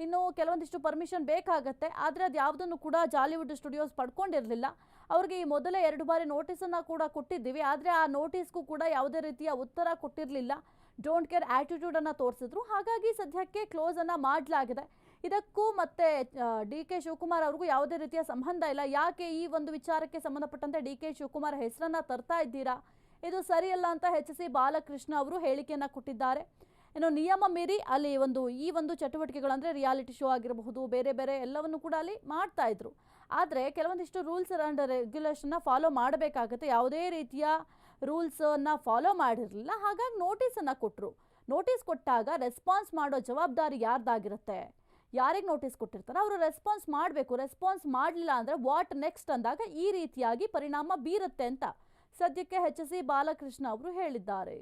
ಇನ್ನು ಕೆಲವೊಂದಿಷ್ಟು ಪರ್ಮಿಷನ್ ಬೇಕಾಗತ್ತೆ. ಆದರೆ ಅದು ಯಾವುದನ್ನು ಕೂಡ ಜಾಲಿವುಡ್ ಸ್ಟುಡಿಯೋಸ್ ಪಡ್ಕೊಂಡಿರಲಿಲ್ಲ. ಅವ್ರಿಗೆ ಈ ಮೊದಲೇ 2 ಬಾರಿ ನೋಟಿಸನ್ನು ಕೂಡ ಕೊಟ್ಟಿದ್ದೀವಿ, ಆದರೆ ಆ ನೋಟಿಸ್ಗೂ ಕೂಡ ಯಾವುದೇ ರೀತಿಯ ಉತ್ತರ ಕೊಟ್ಟಿರಲಿಲ್ಲ. ಡೋಂಟ್ ಕೇರ್ ಆ್ಯಟಿಟ್ಯೂಡನ್ನು ತೋರಿಸಿದ್ರು. ಹಾಗಾಗಿ ಸದ್ಯಕ್ಕೆ ಕ್ಲೋಸನ್ನು ಮಾಡಲಾಗಿದೆ. ಇದಕ್ಕೂ ಮತ್ತೆ DK ಶಿವಕುಮಾರ್ ಅವ್ರಿಗೂ ಯಾವುದೇ ರೀತಿಯ ಸಂಬಂಧ ಇಲ್ಲ. ಯಾಕೆ ಈ ಒಂದು ವಿಚಾರಕ್ಕೆ ಸಂಬಂಧಪಟ್ಟಂತೆ DK ಶಿವಕುಮಾರ್ ಹೆಸರನ್ನು ತರ್ತಾ ಇದ್ದೀರಾ? ಇದು ಸರಿಯಲ್ಲ ಅಂತ HC ಬಾಲಕೃಷ್ಣ ಅವರು ಹೇಳಿಕೆಯನ್ನು ಕೊಟ್ಟಿದ್ದಾರೆ. ಇನ್ನು ನಿಯಮ ಮೀರಿ ಅಲ್ಲಿ ಈ ಒಂದು ಚಟುವಟಿಕೆಗಳು ಅಂದರೆ ರಿಯಾಲಿಟಿ ಶೋ ಆಗಿರಬಹುದು, ಬೇರೆ ಬೇರೆ ಎಲ್ಲವನ್ನು ಕೂಡ ಅಲ್ಲಿ ಮಾಡ್ತಾ ಇದ್ರು. ಆದರೆ ಕೆಲವೊಂದಿಷ್ಟು ರೂಲ್ಸ್ ಆ್ಯಂಡ್ ರೆಗ್ಯುಲೇಷನ್ನ ಫಾಲೋ ಮಾಡಬೇಕಾಗುತ್ತೆ. ಯಾವುದೇ ರೀತಿಯ ರೂಲ್ಸನ್ನು ಫಾಲೋ ಮಾಡಿರಲಿಲ್ಲ. ಹಾಗಾಗಿ ನೋಟಿಸನ್ನು ಕೊಟ್ಟರು. ನೋಟಿಸ್ ಕೊಟ್ಟಾಗ ರೆಸ್ಪಾನ್ಸ್ ಮಾಡೋ ಜವಾಬ್ದಾರಿ ಯಾರ್ದಾಗಿರುತ್ತೆ? ಯಾರಿಗೆ ನೋಟಿಸ್ ಕೊಟ್ಟಿರ್ತಾರೆ ಅವರು ರೆಸ್ಪಾನ್ಸ್ ಮಾಡಬೇಕು. ರೆಸ್ಪಾನ್ಸ್ ಮಾಡಲಿಲ್ಲ ಅಂದರೆ ವಾಟ್ ನೆಕ್ಸ್ಟ್ ಅಂದಾಗ ಈ ರೀತಿಯಾಗಿ ಪರಿಣಾಮ ಬೀರುತ್ತೆ ಅಂತ ಸದ್ಯಕ್ಕೆ HC ಬಾಲಕೃಷ್ಣ ಅವರು ಹೇಳಿದ್ದಾರೆ.